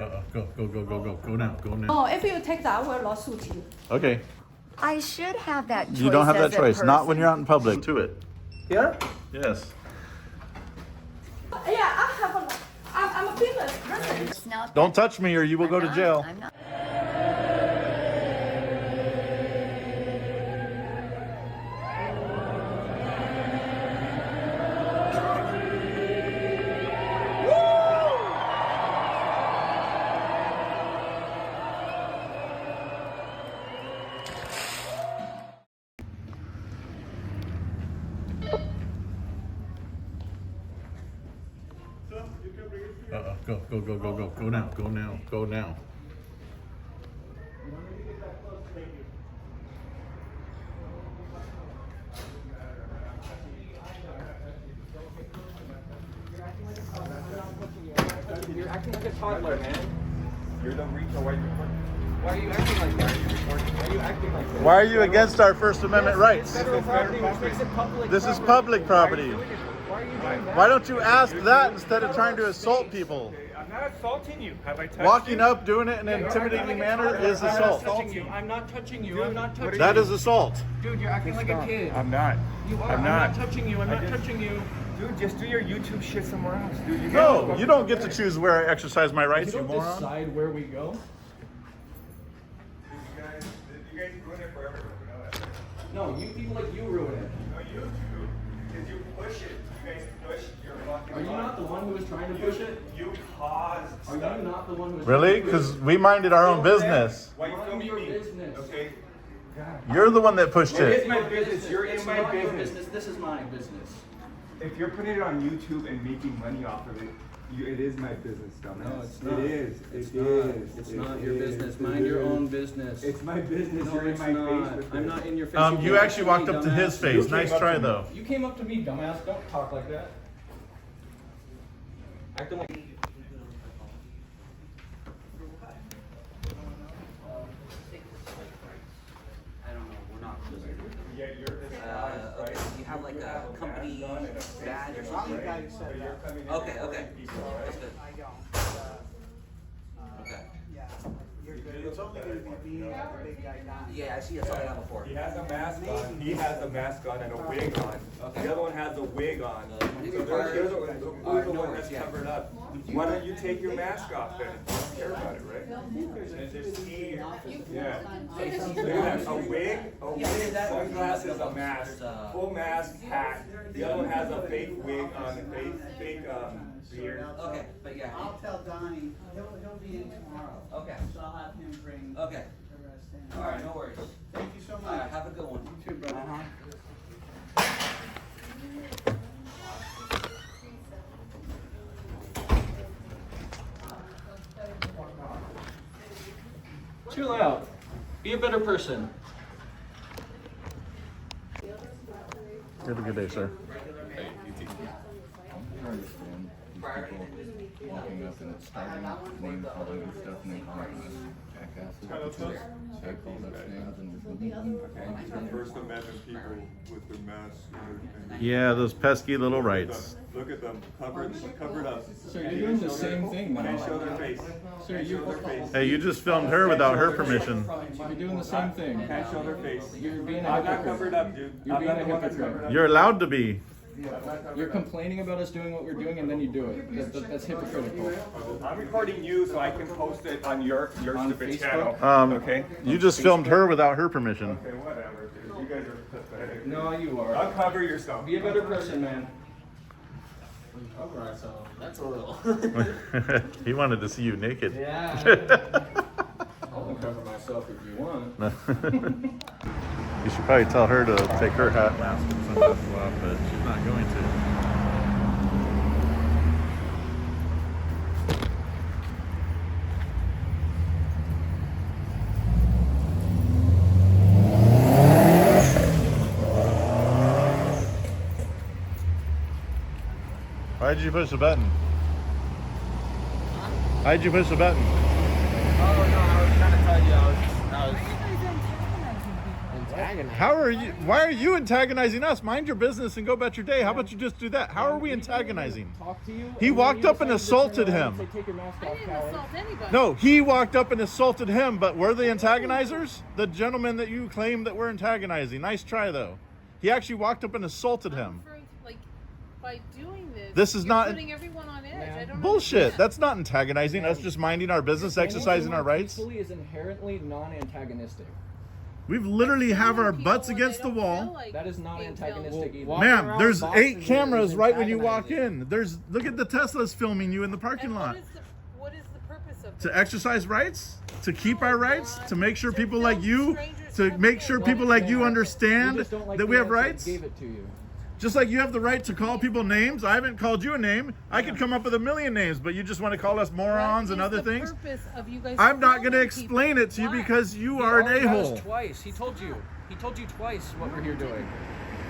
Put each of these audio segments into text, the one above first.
Go now. Oh, if you take that, I will lawsuit you. Okay. I should have that choice. You don't have that as a choice. Not when person. you're out in public. To it. Yeah? Yes. Yeah, I'm a perilous person. It's not Don't touch me or you will go to I'm jail. I'm not. Go now. You're acting like a toddler, man. You're the reacher. Why are you acting like that? Why are you acting like that? Why are you against our First Amendment rights? Federal property, which makes it public This is property. public property. Why are you doing that? Why don't you ask that instead of trying to assault people? I'm not assaulting you. Have I touched Walking you? up, doing it in an intimidating manner is assault. I'm not touching you. I'm not touching you. That is assault. Dude, you're acting like a kid. I'm not. You are. I'm not touching you. I'm not touching you. Dude, just do your YouTube shit somewhere else, dude. No, you don't get to choose where I exercise my rights, you moron. decide where we go. You guys ruin it for everyone. We know that. No, you people like you ruin it. No, you do. Because you push it. You guys push your fucking. Are you not the one who was trying to push it? You caused Are stuff. you not the one who was Really? trying to push Because we minded our own business. Why you Mind filming your me? business. Okay. You're the one that pushed It is it. my business. You're in It's my not your business. This is my business. If you're putting it on YouTube and making money off of it, it is my business, dumbass. No, it's not. It is. It's It not. is. It's It not your is. business. It Mind your is. own business. It's my business. No, You're in it's my not. face with I'm it. not in your face. You came actually to walked me, up to his dumbass. face. You Nice came up try, to me. though. You came up to me, dumbass. Don't talk like that. Acting like. I don't know, we're not clear. Yeah, you're this Okay, you have like a company badge or something? Okay, okay. That's good. I don't. Okay. Yeah, you're good. It's only gonna be me and the big guy Don. Yeah, I see that's all I have before. He has a mask on. He has a mask on and a wig on. Okay. The other one has a wig on. So Who's they're the Alright, no one worries, that's yeah. covered up. Why don't you take your mask off then? You don't care about it, right? And just see your, yeah. Yeah, a wig, sunglasses, a mask, full mask, hat. The other one has a fake wig on, a fake beard. Okay, but yeah. I'll tell Donnie, he'll be in tomorrow. Okay. So I'll have him bring Okay. the rest in. Alright, no worries. Thank you so much. Alright, have a good one. You too, brother. Chill out. Be a better person. Have a good day, sir. Walking up and starting name calling and stuff and then calling us jackasses. So I called us names and Some First Amendment people with their masks and Yeah, those pesky little rights. look at them, covered up. Sir, you're doing the same thing When now. they show their face. Sir, Can't show their face. Hey, you just filmed her without her permission. You're doing the same thing. Can't show their face. You're being a I'm not hypocrite. covered up, dude. You're I'm being not a the one that's hypocrite. covered up. You're allowed to be. You're complaining about us doing what we're doing and then you do it. That's hypocritical. I'm recording you so I can post it on your On stupid Facebook? channel. Okay? You just filmed her without her permission. Okay, whatever, dude. You guys are pathetic. No, you are. Uncover yourself. Be a better person, man. Cover ourselves. That's a little. He wanted to see you naked. Yeah. I'll uncover myself if you want. You should probably tell her to take her hat, mask, and sunglasses off, but she's not going to. Why did you push the button? Why did you push the button? Oh no, I was trying to tell you. I was antagonizing. How are you? Why are you antagonizing us? Mind your business and go about your day. How about you just do that? How are we antagonizing? Talk to you. He and walked then up and you decided to assaulted turn around him. and say, take your mask I off, didn't coward. assault anybody. No, he walked up and assaulted him, but were the antagonizers? The gentleman that you claim that we're antagonizing. Nice try, though. He actually walked up and assaulted I'm him. referring to, like, by doing this, This is you're not- putting everyone on edge. I don't Bullshit. understand. That's not antagonizing. That's just minding our business, exercising our rights. Peacefully is inherently non-antagonistic. We've literally have our People butts when against they the don't wall. feel like That is not being antagonistic either. Walking Ma'am, around there's boxing 8 is cameras right when you walk antagonizing. in. Look at the Teslas filming you in the parking And lot. what is the purpose of To this? exercise rights, to keep our rights, to make sure To people film like you, strangers to coming make sure in. people like you understand You just don't like that the we have answer that rights. Gave it to you. Just like you have the right to call people names. I haven't called you a name. I could come up with a million names, but you just want to call us morons and other things. Of you guys I'm not going to filming explain people? it to you Why? because you He are an already got us a-hole. Twice. He told you. He told you twice what we're here doing.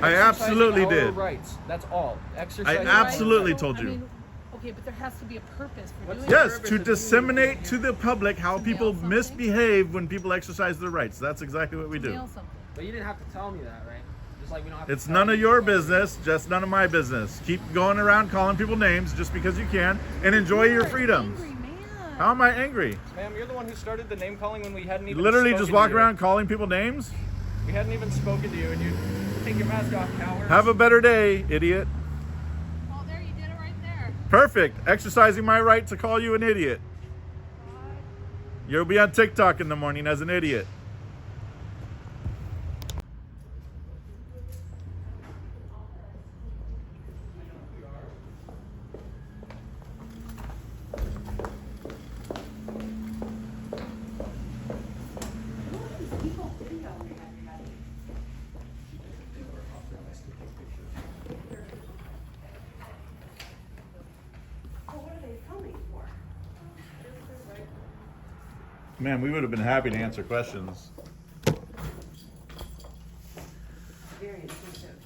I Exercising absolutely our did. rights. That's all. I Exercising absolutely our rights. told I you. mean, okay, but there has to be a purpose for What's doing the Yes, purpose to of doing disseminate this? to the public how To people mail something? misbehave when people exercise their rights. That's exactly what we it. do. Mail something. But you didn't have to tell me that, right? Just like we don't have to It's tell none of you. your business, just none of my business. Keep going around calling people names just because you can and enjoy your You're an freedoms. angry man. How am I angry? Ma'am, you're the one who started the name calling when we hadn't even Literally spoken just to walk you. around calling people names? We hadn't even spoken to you, and you take your mask off, coward. Have a better day, idiot. Oh, there, you did it right there. Perfect. Exercising my right to call you an idiot. You'll be on TikTok in the morning as an idiot. Man, we would have been happy to answer questions. Very intrusive.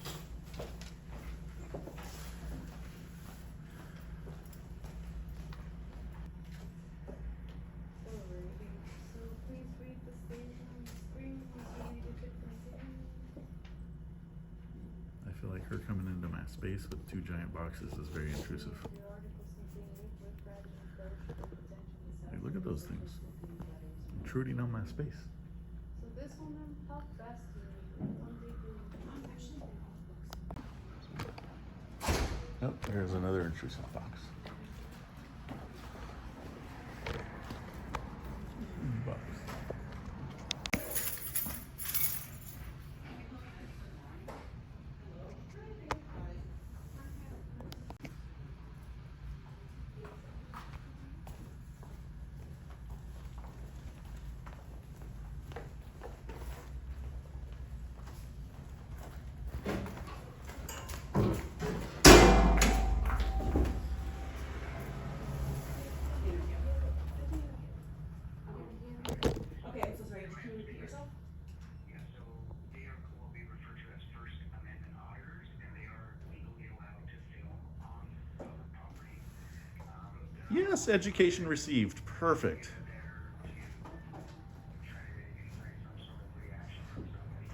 I feel like her coming into my space with 2 giant boxes is very intrusive. Like, look at those things. Intruding on my space. Oh, there's another intrusive box. Box. Okay, I'm so sorry. Can you repeat yourself? Yeah, so they are what we refer to as First Amendment auditors, and they are legally allowed to film on public property. Yes, education received. Perfect. Try to incite some sort of reaction from somebody.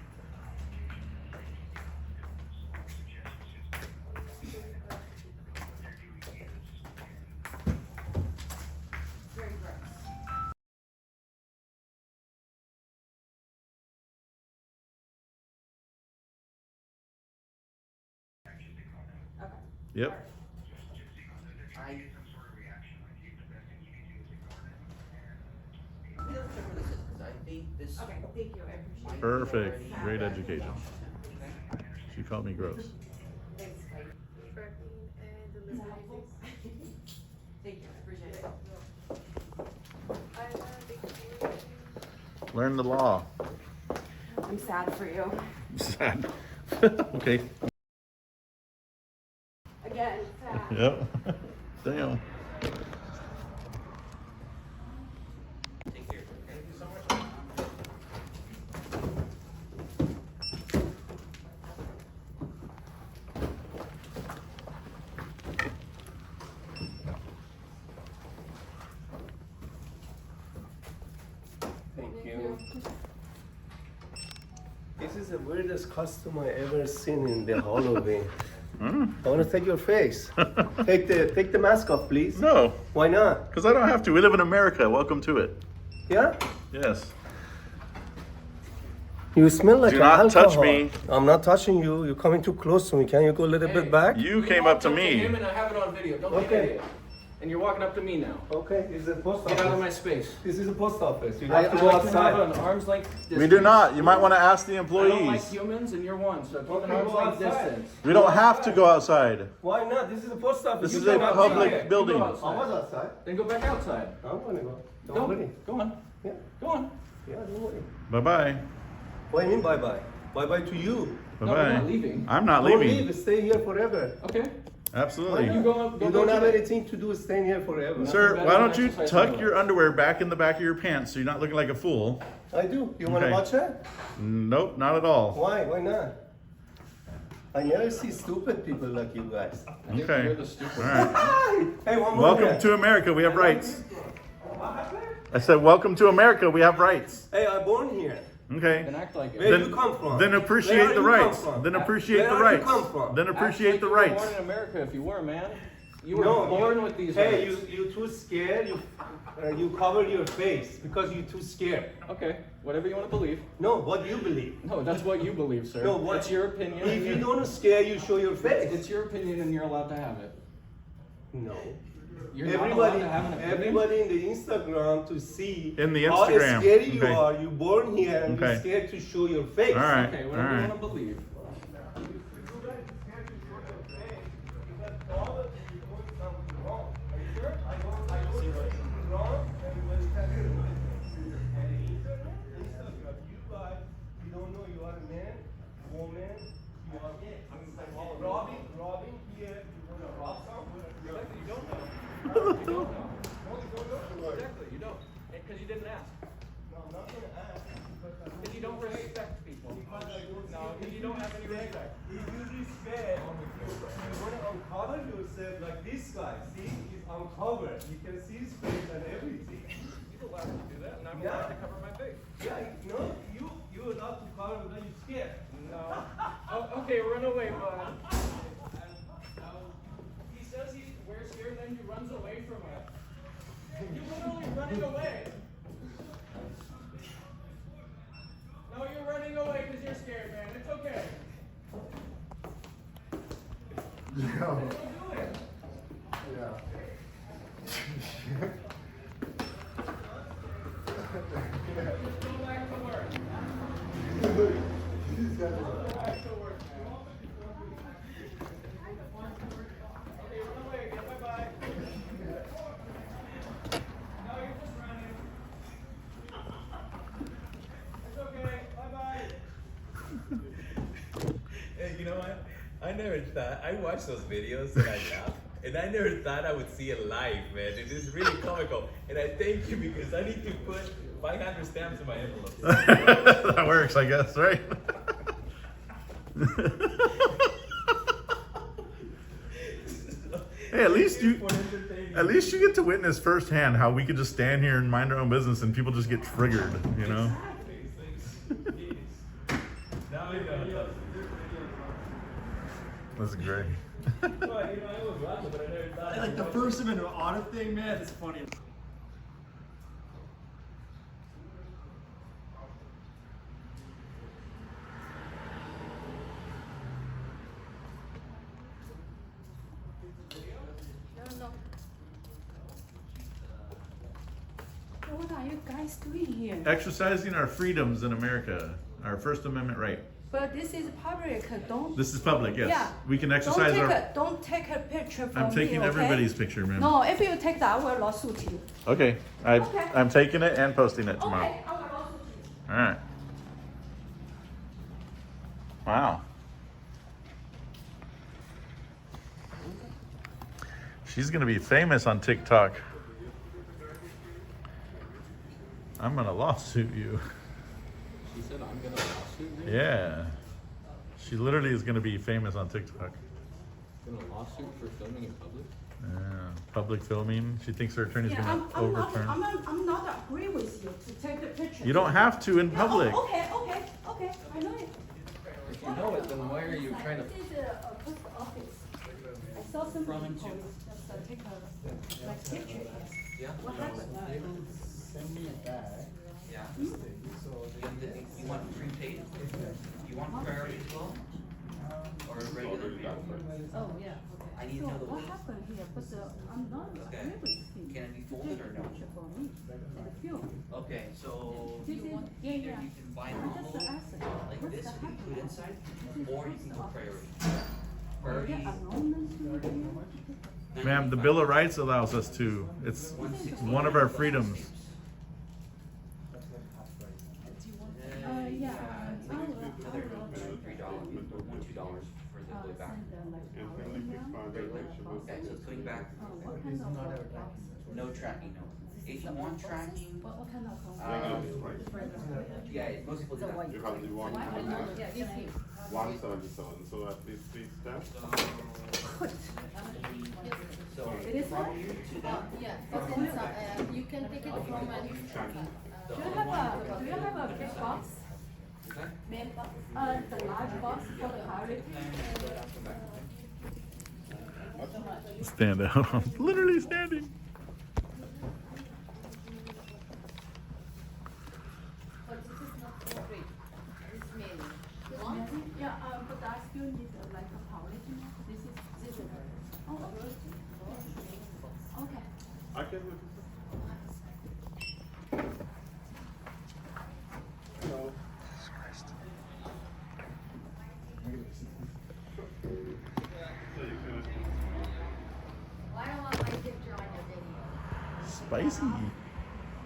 Very gross. Okay. Yep. Okay, thank you. I appreciate it. Perfect. Great education. She called me gross. Thanks. Bye. Is that helpful? Thank you. I appreciate it. Learn the law. I'm sad for you. Sad. Okay. Again, sad. Yep. Damn. Take care. Thank you. This is the weirdest costume I ever seen in the Halloween. I want to take your face. take the mask off, please. No, Why not? because I don't have to. We live in America. Welcome to it. Yeah? Yes. You smell like Do not alcohol. touch me. I'm not touching you. You're coming too close to me. Can you go a little bit back? You came up to me. Him and I have it on video. Don't be an Okay. idiot. And you're walking up to me now. Okay, this is a post Get out of my office. space. This is a post office. You I have to like go to have outside. an arm's length distance. We do not. You might want to ask the I don't like employees. humans, and you're one, so keep an Okay, arm's go length outside. distance. We don't have to go outside. Why not? This is a post office. This You is a go public outside. building. You go I was outside. outside. Then go back outside. I'm gonna go. Don't Go. worry. Go on. Yeah. Go on. Yeah, don't worry. Bye-bye. What do you mean bye bye? Bye bye to you. No, we're Bye-bye. not leaving. I'm not Don't leaving. leave. Stay here forever. Okay. Absolutely. You go up. You don't have anything to do staying here forever. Sir, better why than don't you exercise tuck anyway. your underwear back in the back of your pants so you're not looking like a fool? I do. You want to Okay. watch that? Nope, not at all. Why? Why not? I never see stupid people like you guys. I think Okay. You're the stupid. All right. Hey, one more Welcome minute. to America. We have rights. I said, welcome to America. We have rights. Hey, I'm born here. Okay. Then act like it. Where Then, you come from? then Where appreciate are the you rights. come from? Then appreciate Where the are you rights. come from? Then Act appreciate like the you were rights. born in America if you were, man. You were No, born with these Hey, rights. you too scared. You cover your face because you're too scared. Okay, whatever you want to believe. No, what do you believe? No, that's what you believe, sir. No, what? It's your opinion. If you don't scare, you show your face. It's your opinion and you're allowed to have it. No. You're not allowed Everybody, to have an opinion? everybody in the Instagram to see In the how Instagram, scary you okay. are. You're born here and Okay. you're scared to show your face. All right. Okay, All whatever you right. want to believe. Robbing here, you want to rob someone? You don't know. Exactly, you don't. Because you didn't ask. No, I'm not going to ask. Because you don't respect people. No, because you don't have any respect. If you respect, you want to uncover yourself like this guy. See, he's uncovered. You can see his face and everything. You're allowed to do that, and I'm Yeah. allowed to cover my face. Yeah, no, you're allowed to cover without you scared. No. Oh, okay, run away, bud. He says we're scared, then he runs away from us. You're literally running away. No, you're running away because you're scared, man. It's okay. Don't do it. Go back to work. Go back to work, man. Okay, run away again. Bye-bye. No, you're just running. It's okay. Bye-bye. Hey, you know what? I never thought, I watched those videos and I laugh, and I never thought I would see it live, man. It is really comical, and I thank you because I need to put 500 stamps in my envelopes. That works, I guess, right? Hey, at least you get to witness firsthand how we could just stand here and mind our own business and people just get triggered, you know? Now I know. That's great. Like the First Amendment audit thing, man, it's funny. What are you guys doing here? Exercising our freedoms in America, our First Amendment right. But this is public, don't. This is public, yes. Yeah. We can exercise Don't take a picture from I'm taking me, okay? everybody's picture, ma'am. No, if you take that, I will lawsuit you. Okay, Okay. I'm taking it and posting it tomorrow. Okay, I will lawsuit you. All right. Wow. She's gonna be famous on TikTok. I'm gonna lawsuit you. She said I'm gonna lawsuit you. Yeah. She literally is gonna be famous on TikTok. Gonna lawsuit for filming in public? Yeah. Public filming. She thinks her attorney's Yeah, gonna overturn. I'm not agree with you to take the picture. You don't have to in Yeah, public. okay, I know it. from and to. Just take a like picture. Yeah. What happened? Send me back. Yeah. So You want prepaid? You want priority as well? Or regular? Oh, yeah. I need to know the What weight. happened here? But I'm not Okay. everything. Can it be folded or no? Picture for me. And the film. Okay, so This is, yeah, either yeah. you can buy I'm normal just asking. like What's this the and you put inside, happening? or you can go priority. Yeah, Priority. announcement. Ma'am, the Bill of Rights allows us to. It's one of our freedoms. Yeah. It's like another $3, $2 for the way back. Okay, so it's going back. What kind of box? No tracking, no. If you want tracking, What kind of yeah, most people do that. You have the one. Yeah, this is. 177. So at least 3 steps. So It is from what? here to them. Yeah, it's inside. You can take it from Do you have a big box? Main box? The large box for the priority? Stand out. I'm literally standing. But this is not for free. It's mainly. Yeah, but I still need like a priority. This is. Oh, okay. I can look. Hello. Why don't I want my picture on your video? Spicy.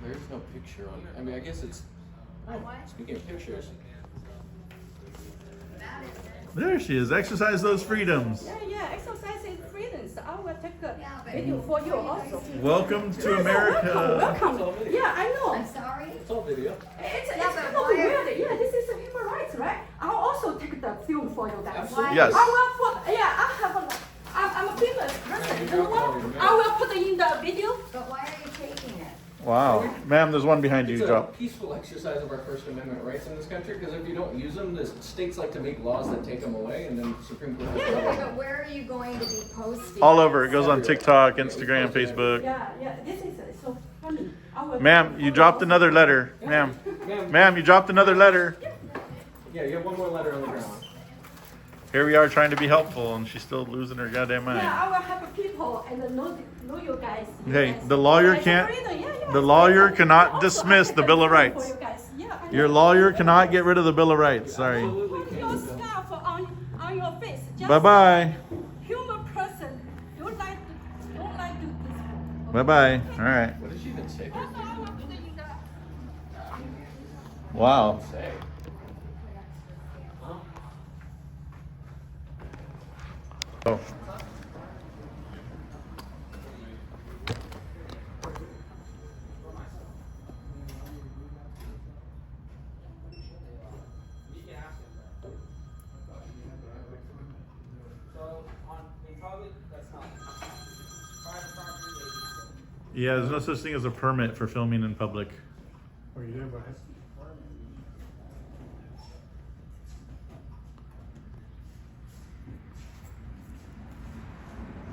There's no picture on it. I mean, I guess it's. Speaking of pictures. There she is. Exercise those freedoms. Yeah, exercising freedoms. I will take a video for you also. Welcome to America. Welcome. Yeah, I know. I'm sorry? It's all video. It's kind of weird. Yeah, this is human rights, right? I'll also take the film for you guys. Absolutely. Yes. I will put, yeah, I'm a famous person. You know what? I will put it in the video. But why are you taking it? Wow. Ma'am, there's one behind you. It's a Drop. peaceful exercise of our First Amendment rights in this country, because if you don't use them, the states like to make laws that take them away, and then the Supreme Court. But where are you going to be posting? All over. It goes on TikTok, Instagram, Facebook. Yeah, this is so funny. I will Ma'am, you dropped another letter. Ma'am. Ma'am, you dropped another letter. Yeah, you have one more letter on the ground. Here we are trying to be helpful, and she's still losing her goddamn mind. Yeah, I will have people and know you guys. Hey, the lawyer can't. The lawyer cannot dismiss the Bill of Rights. Your lawyer cannot get rid of the Bill of Rights. Sorry. Put your scarf on your face. Bye bye. Human person don't like to do this. Bye bye. All right. What did she even say? Also, I will put it in the. Wow. Say. Oh. Yeah, there's no such thing as a permit for filming in public. Oh, you did, Brian?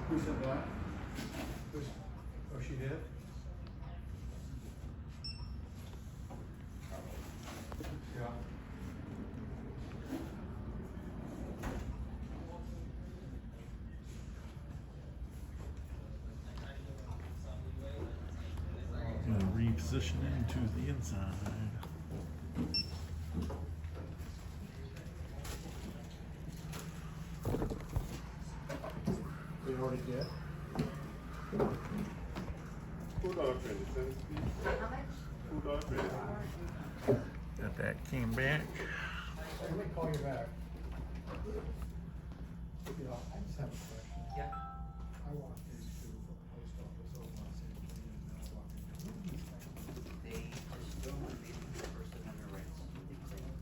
Who said that? Oh, she did? Yeah. Gonna reposition into the inside. They already did? $2.20, please. How much? $2.20. Got that came back. Let me call you back. You know, I just have a question. Yeah. I walk into the post office over on St. Louis and I walk into. They just don't want to be the First Amendment rights. They claim.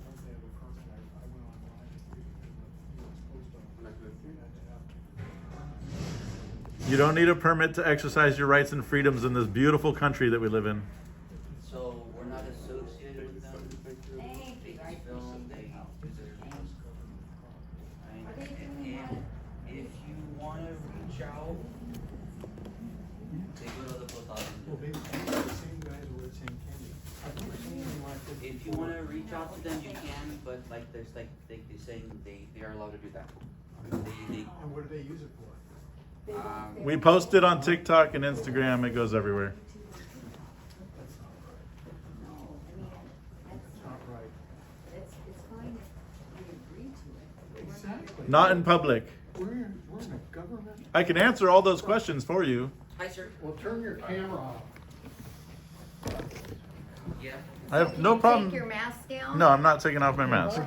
One day the first night, I went online and looked at the US post office. Like this. You had to have You don't need a permit to exercise your rights and freedoms in this beautiful country that we live in. So we're not associated with them. They just film, they do their things. And if you want Chow. They go to the post office. Well, these are the same guys who were at St. Kenny. I've never seen anything like this If you before. wanna reach out to them, you can, but like, there's like, they're saying they are allowed to do that. And what do they use it for? We post it on TikTok and Instagram. It goes everywhere. It's not right. It's fine if we agree to it. Exactly. Not in public. We're in a government. I can answer all those questions for you. Hi, sir. Well, turn your camera off. Yeah. I have no problem. Take your mask down? No, I'm not taking off my mask.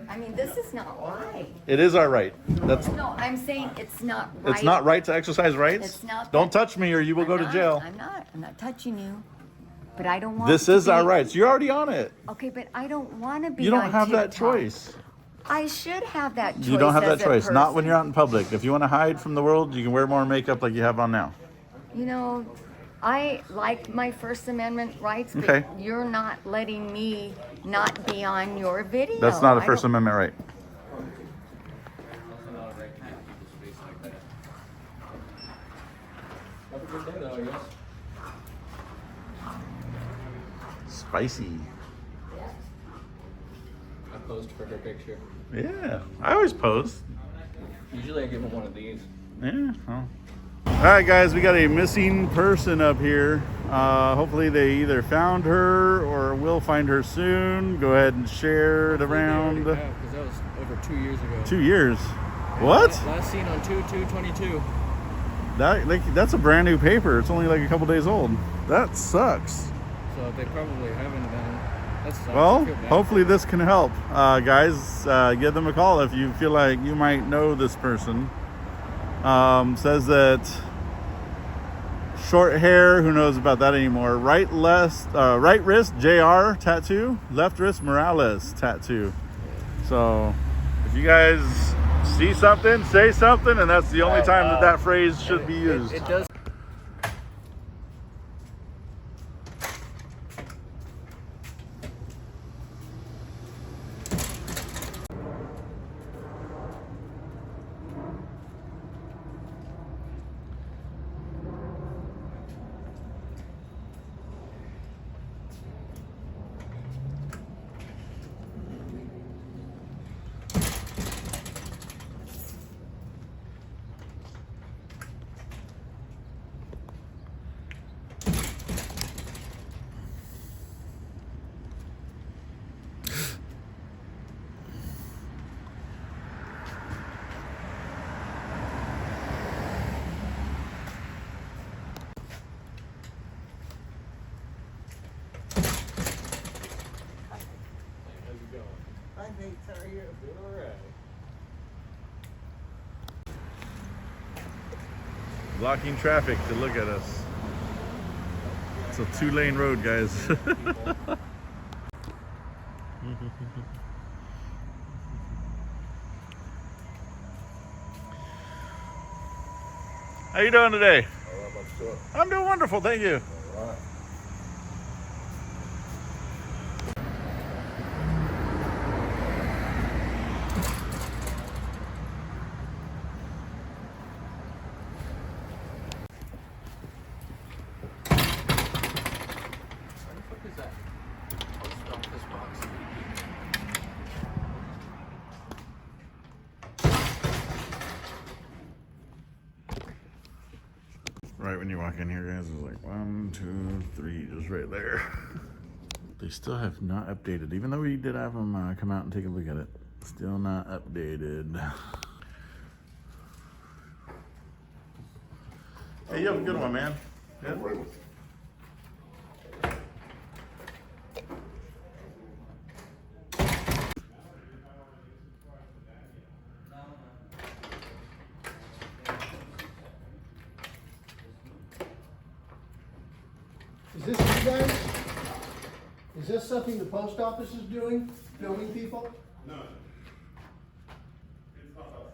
I mean, this is not right. It is our right. That's. No, I'm saying it's not right. It's not right to exercise rights. It's not. Don't touch me, or you will go to jail. I'm not touching you. But I don't want. This is our rights. You're already on it. Okay, but I don't want to be. You don't on have that TikTok. choice. I should have that choice. You don't have that as a choice. Not when person. you're out in public. If you want to hide from the world, you can wear more makeup like you have on now. You know, I like my First Amendment rights, but Okay. you're not letting me not be on your video. That's not a I First don't- Amendment right. Have a good day, though, I guess. Spicy. I posed for her picture. Yeah, I always pose. Usually I give them one of these. Yeah. Well. All right, guys, we got a missing person up here. Hopefully they either found her or will find her soon. Go ahead and share it around. Because that was over 2 years ago. 2 years. What? Last seen on 2/2/22. That's a brand new paper. It's only like a couple days old. That sucks. So they probably haven't been. That sucks. Well, I feel bad. hopefully this can help. Guys, give them a call if you feel like you might know this person. Says that short hair, who knows about that anymore? Right wrist JR tattoo, left wrist Morales tattoo. So if you guys see something, say something, and that's the only time that phrase should be used. It does. Hi, Nate. How are you? Doing all right. Blocking traffic to look at us. It's a 2-lane road, guys. How you doing today? I'm doing wonderful, thank you. Right when you walk in here, guys, it's like 1, 2, 3, just right there. They still have not updated, even though we did have them come out and take a look at it. Still not updated. Hey, you have a good one, man. Yeah. Is this you guys? Is this something the post office is doing, filming people? No. It's not us.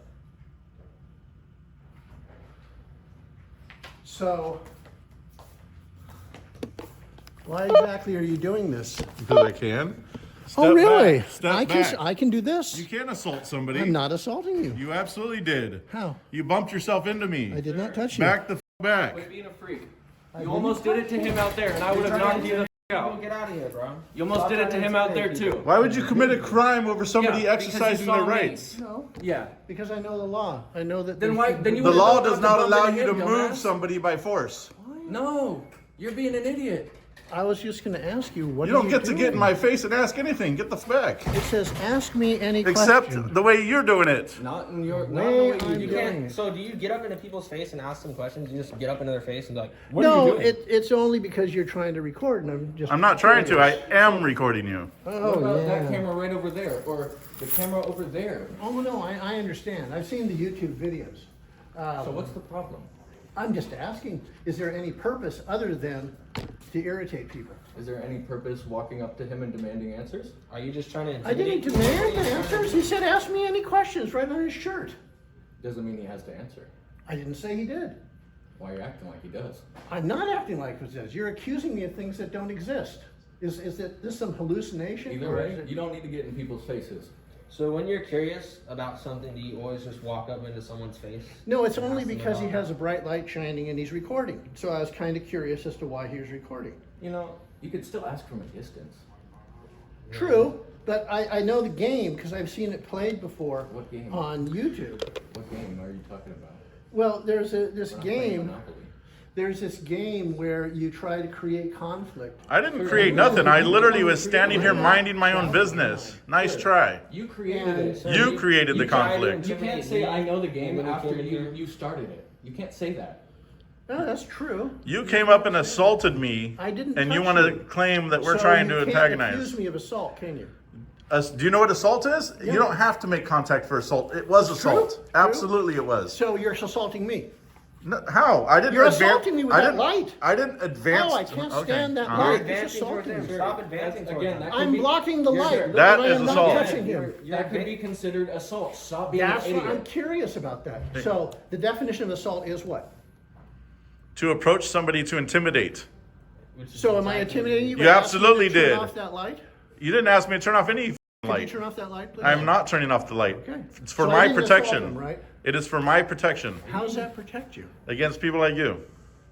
So, why exactly are you doing this? Because I can. Oh, really? Step back. I can do this. You can't assault somebody. I'm not assaulting you. You absolutely did. How? You bumped yourself into me. I did not touch you. Back the back. Quit being a freak. You almost did it to him out there, and I would have knocked you the out. Get out of here, bro. You almost did it to him out there too. Why would you commit a crime over somebody Yeah, because exercising you saw their me. rights? No, Yeah. because I know the law. I know that. Then there's- why? Then you The would've law known does not not to bump allow into you to him, move dumbass. somebody by force. No, you're being an idiot. I was just going to ask you, what You don't get to get in my face and ask anything. Get the back. It says, ask me any Except question. the way you're doing it. Not in your. Way Not in the way I'm you You do it. can't. So do you get up into people's face and ask them questions? You just get up into their face and be like, "What No, are you doing?" it's only because you're trying to record, and I'm just. I'm not trying to. I am recording you. Oh, What about yeah. that camera right over there, or the camera over there? Oh, no, I understand. I've seen the YouTube videos. So what's the problem? I'm just asking, is there any purpose other than to irritate people? Is there any purpose walking up to him and demanding answers? Are you just trying to? I didn't intimidate demand people? answers. He said, ask me any questions right on his shirt. Doesn't mean he has to answer. I didn't say he did. Why are you acting like he does? I'm not acting like it says. You're accusing me of things that don't exist. Is this some hallucination? Either or is way, it- you don't need to get in people's faces. So when you're curious about something, do you always just walk up into someone's face? No, it's only Ask them because he about has a bright light shining and he's recording. So I was kind of curious as to why he was recording. You know, you could still ask from a distance. True, but I know the game because I've seen it played before. What game? On YouTube. What game are you talking about? Well, there's this We're not playing game. Monopoly. There's this game where you try to create conflict. I didn't create nothing. I literally was standing here minding my own business. Nice try. You created it. So You created the tried to conflict. You intimidate can't say me I know the game when we after came in here? you started it. You can't say that. Oh, that's true. You came up and assaulted me, I didn't and you touch want to you. claim that we're So trying you to can't antagonize. accuse me of assault, can you? Do you know what assault is? Yeah. You don't have to make contact for assault. It was assault. True. Absolutely, it was. So you're assaulting me. No, how? I didn't. You're advance- assaulting me with I that didn't, light. I didn't advance. Oh, I can't Okay. stand that Uh-huh. light. Advancing It's assaulting towards me. him. Stop advancing towards him. that could I'm be- blocking the Yes, light. sir. but That I is am not assault. touching him. That could be considered assault. Stop being That's an what I'm idiot. curious about that. So the definition of assault is what? To approach somebody to intimidate. So am I intimidating you? by You asking absolutely you to turn did. off that light? You didn't ask me to turn off any Can you light. turn off that light, please? I'm not turning off the light. Okay. It's for So I my didn't assault protection. him, right? It is for my protection How does that protect you? against people like you.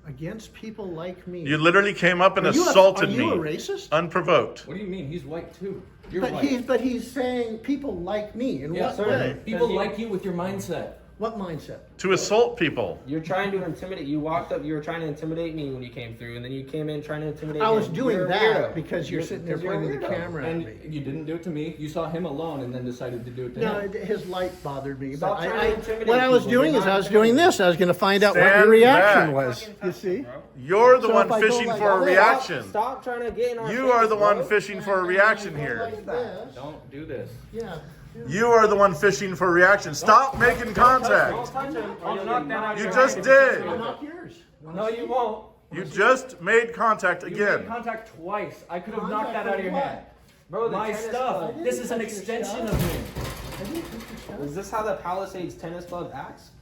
Against people like me. You literally came up and Are you a- assaulted are you me. a racist? Unprovoked. What do you mean? He's white too. You're But white. he's saying people like me. In Yeah, what sir. way? People like you with your mindset. What mindset? To assault people. You're trying to intimidate. You walked up. You were trying to intimidate me when you came through, and then you came in trying to intimidate. I was him. doing You're a that weirdo. because you're sitting there because you're a pointing the weirdo. camera at And me. you didn't do it to me. You saw him alone and then decided to do it to No, him. his light bothered me. Stop But trying to intimidate what I was people. doing You're is not I was doing intimidating. this. I was going to find out what Stand your reaction back. was. You see? You're the So one if I go fishing like for a this- reaction. Stop trying to get in our You face, are the one bro. fishing for a reaction here. Like this. Don't do this. Yeah. You are the one fishing for a reaction. Stop making Don't contact. touch him. I'll knock that out of You your just hand. did. I'll knock yours. No, you won't. You just made contact You made again. contact twice. I could have knocked Contact that out of your what? hand. Bro, the My tennis stuff. club. This is an touch your extension stuff. of me. I didn't touch your stuff. Is this how the Palisades Tennis Club acts?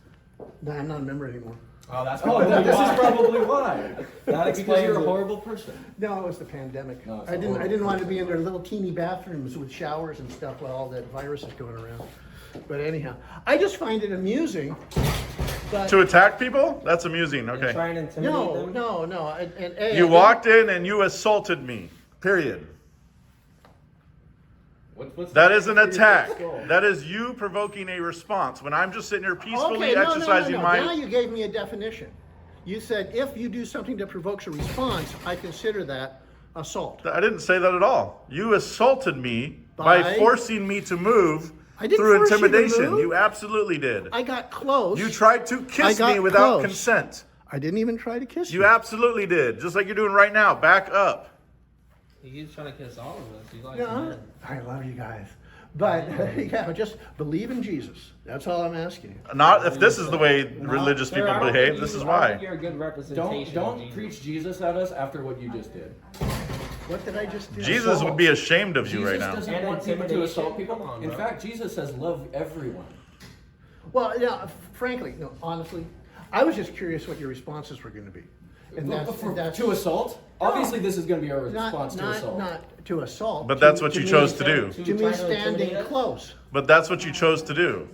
No, I'm not a member anymore. Oh, that's Oh, this is probably why. That Because explains you're a it. horrible person. No, it was the pandemic. No, it's I horrible. didn't want to be in their little teeny bathrooms with showers and stuff while all that virus is going around. But anyhow, I just find it amusing. But To attack people? That's amusing. You're Okay. trying to intimidate them? no. And A, You walked in and you assaulted me. Period. What's That is an your attack. goal? That is you provoking a response when I'm just sitting here peacefully Okay, no. exercising Now my. you gave me a definition. You said if you do something that provokes a response, I consider that assault. I didn't say that at all. You assaulted me by By- forcing me to move I didn't through force you to intimidation. move. You absolutely did. I got close. You tried to I kiss got me without close. consent. I didn't even try to kiss you. You absolutely did. Just like you're doing right now. Back up. He's trying to kiss all of us. He likes Yeah, men. I love you guys. But yeah, just believe in Jesus. That's all I'm asking you. Not if this is the way religious Sir, people I don't behave. think This you- is I don't think why. you're a good representation. Don't of Jesus. preach Jesus at us after what you just did. What did I just do? Jesus would be ashamed of you Jesus right now. doesn't And want people to assault intimidation? people. Come on, In bro. fact, Jesus says love everyone. Well, yeah, frankly, no, honestly, I was just curious what your responses were going to be. And that's To assault? Obviously, this is going to be our response to assault. Not to assault. But that's what you me- chose to do. To me, standing close, But that's what you chose to do.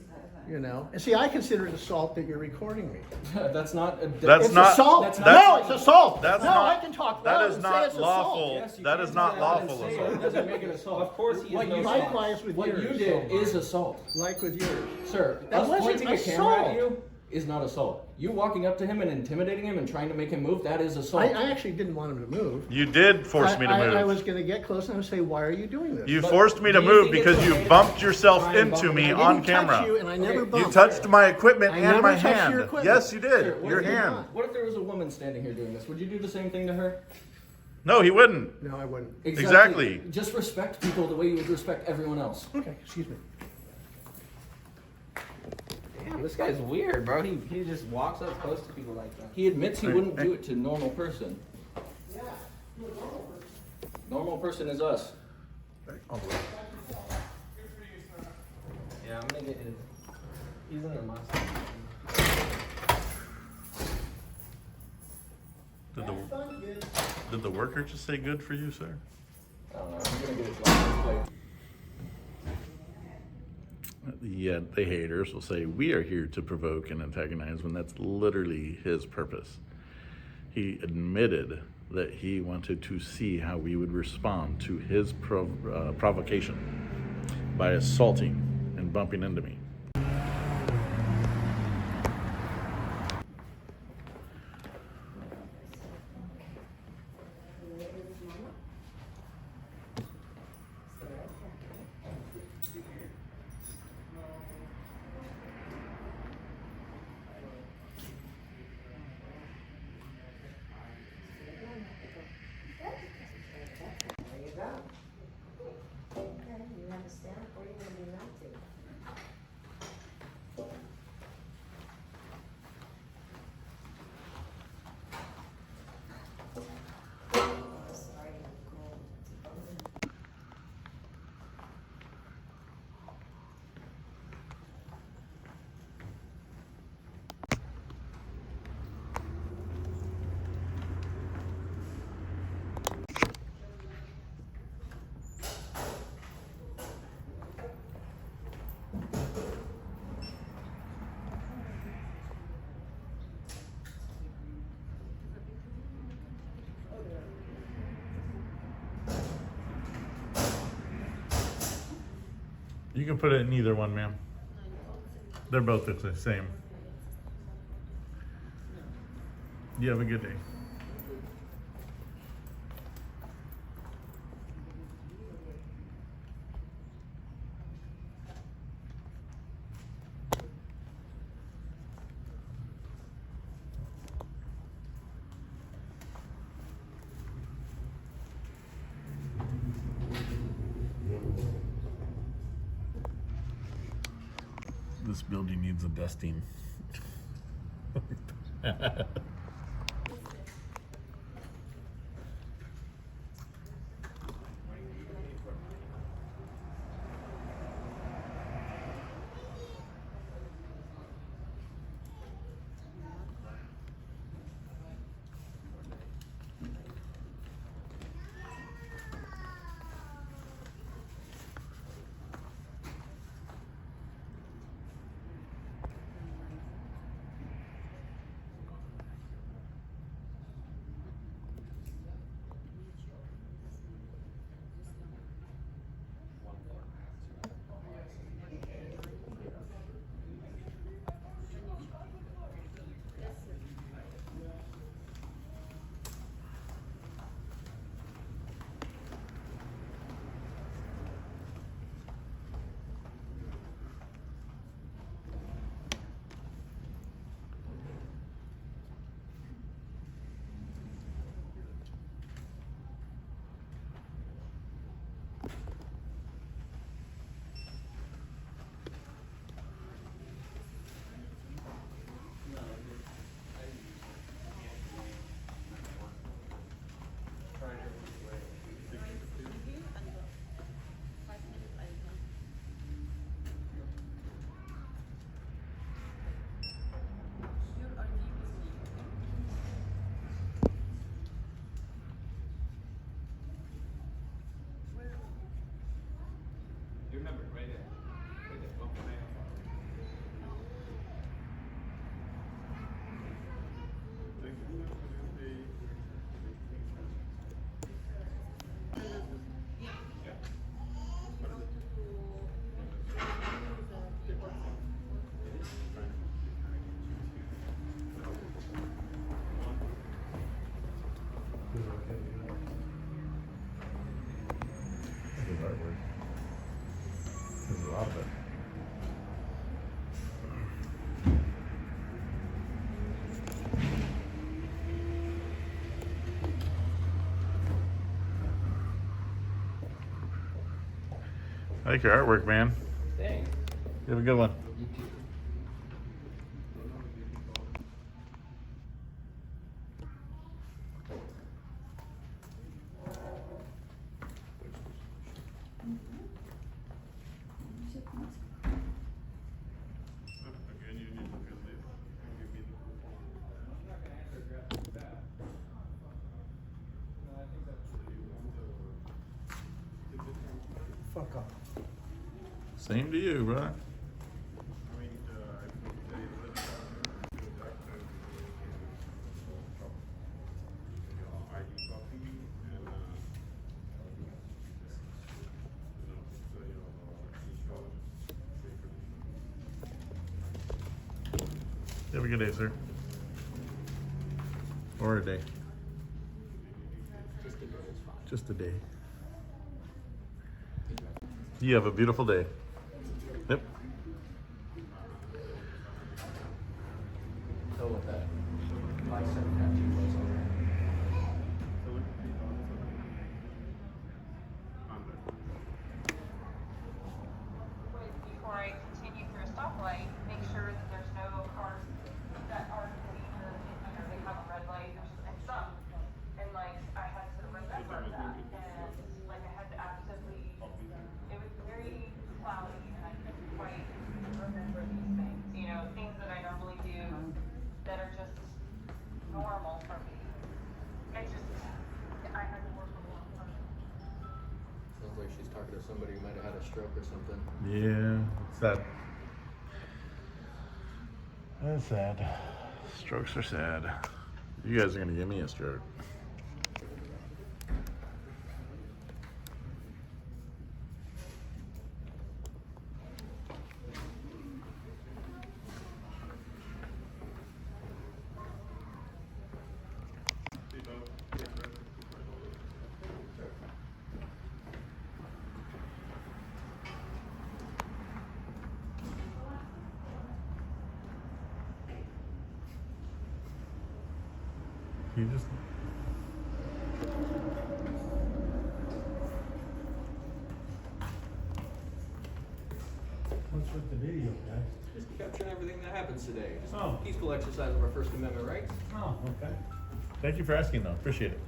you know. And see, I consider it assault that you're recording me. That's not. That's It's not. assault. That's, No, it's assault. That's No, not, I can talk That loud is and say not it's assault. lawful. Yes, you That can't is not say that and lawful say assault. It doesn't make it assault. Of course he What is you no did, Likewise with what yours. you did is assault. Like with yours. Sir, That us wasn't pointing a camera assault. at you is not assault. You walking up to him and intimidating him and trying to make him move, that is assault. I actually didn't want him to move. You did force me to move. I was going to get close and I would say, why are you doing this? You But forced me to do you move think it's because you okay to bumped yourself try and into bump me him? I on didn't touch camera. you and I never Okay. bumped. You touched my equipment I and never my touched your hand. equipment. Yes, you Sir, did. what Your if there- hand. What if there was a woman standing here doing this? Would you do the same thing to her? No, he wouldn't. No, I wouldn't. Exactly. Just respect people the way you would respect everyone else. Okay, excuse me. Damn, this guy's weird, bro. He just walks up close to people like that. He admits he wouldn't do it to a normal person. Normal person is us. Yeah, I'm gonna get his. He's in the mosque. Did the worker just say good for you, sir? I don't know. I'm gonna get his license plate. Yeah, the haters will say, we are here to provoke and antagonize, when that's literally his purpose. He admitted that he wanted to see how we would respond to his provocation by assaulting and bumping into me. There you go. Okay, you understand, or you want me not to? You can put it in either one, ma'am. They're both the same. You have a good day. This building needs a dusting. Remember, right there. Right there. 1.9. This is artwork. This is a lot of it. I like your artwork, man. Thanks. You have a good one. You too. Fuck off. Same to you, brother. Have a good day, sir. Or a day. Just a day. You have a beautiful day. Yep. So with that bicep tattoo was already. Before I continue through a stoplight, make sure that there's no cars that are leaving, they have a red light and some. And like, I had to remember that, and like, I had to actively, it was very cloudy, and I couldn't quite remember these things, you know, things that I normally do that are just normal for me. I just, I had to work with one person. Sounds like she's talking to somebody who might have had a stroke or something. Yeah, it's sad. That's sad. Strokes are sad. You guys are gonna give me a stroke. You just What's with the video, guys? Just capturing everything that happens today. Just Oh. a peaceful exercise of our First Amendment rights. Oh, okay. thank you for asking, though. Appreciate it.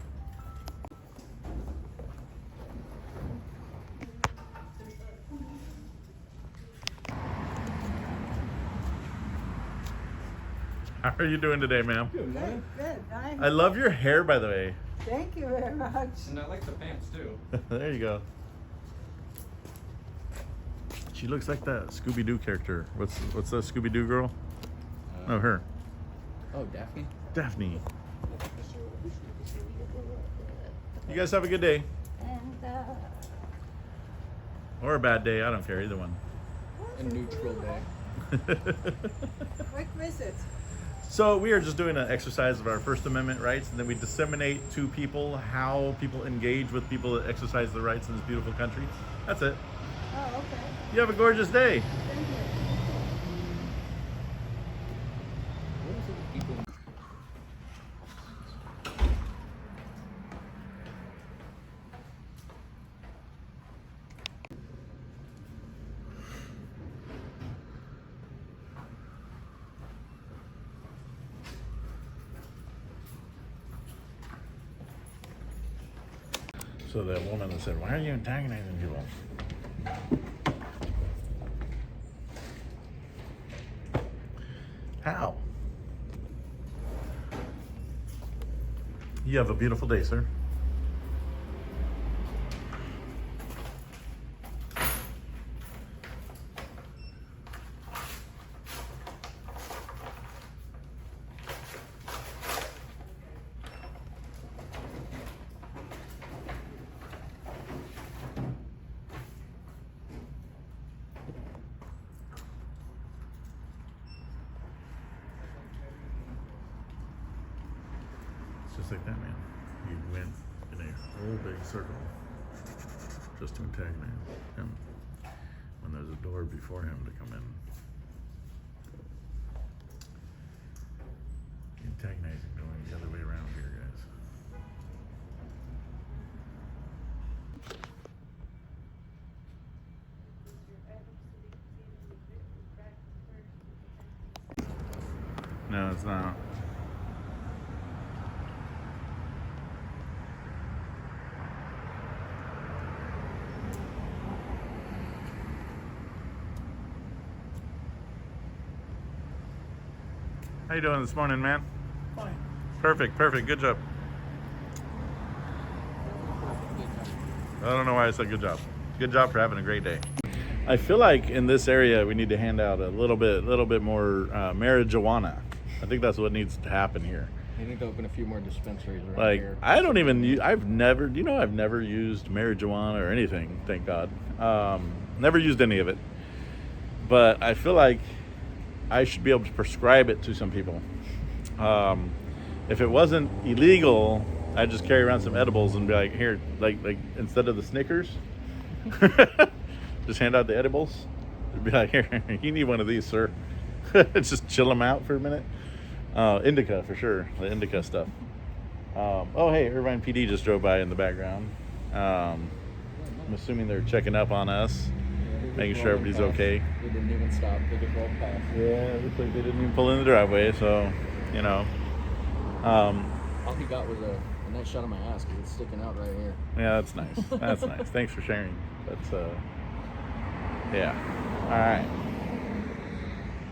How are you doing today, ma'am? Good morning. Good, I love your hair, by the way. Thank you very much. And I like the pants too. There you go. She looks like that Scooby-Doo character. What's the Scooby-Doo girl? Oh, her. Oh, Daphne? Daphne. You guys have a good day. And, Or a bad day. I don't care. Either one. A neutral day. quick visit. So we are just doing an exercise of our First Amendment rights, and then we disseminate to people how people engage with people that exercise their rights in this beautiful country. That's it. Oh, okay. You have a gorgeous day. Thank you. What is it with people? So that woman that said, "Why are you antagonizing people?" How? You have a beautiful day, sir. like that, man. He went in a whole big circle just to antagonize him when there's a door before him to come in. Antagonizing going the other way around here, guys. No, it's not. How you doing this morning, man? Fine. Perfect, perfect. Good job. I don't know why I said good job. Good job for having a great day. I feel like in this area we need to hand out a little bit more marijuana. I think that's what needs to happen here. You need to open a few more dispensaries around Like, here. I don't even, I've never used marijuana or anything, thank God. Never used any of it. But I feel like I should be able to prescribe it to some people. If it wasn't illegal, I'd just carry around some edibles and be like, here, like instead of the Snickers, just hand out the edibles. It'd be like, here, you need one of these, sir. Just chill them out for a minute. Indica for sure, the indica stuff. Oh, hey, Irvine PD just drove by in the background. I'm assuming they're checking up on us, making sure everybody's okay. They didn't even stop. They just rolled past. Yeah, it looks like they didn't even pull in the driveway, so, you know. All he got was a nice shot of my ass because it's sticking out right here. Yeah, that's nice. That's nice. Thanks for sharing. That's, yeah. All right.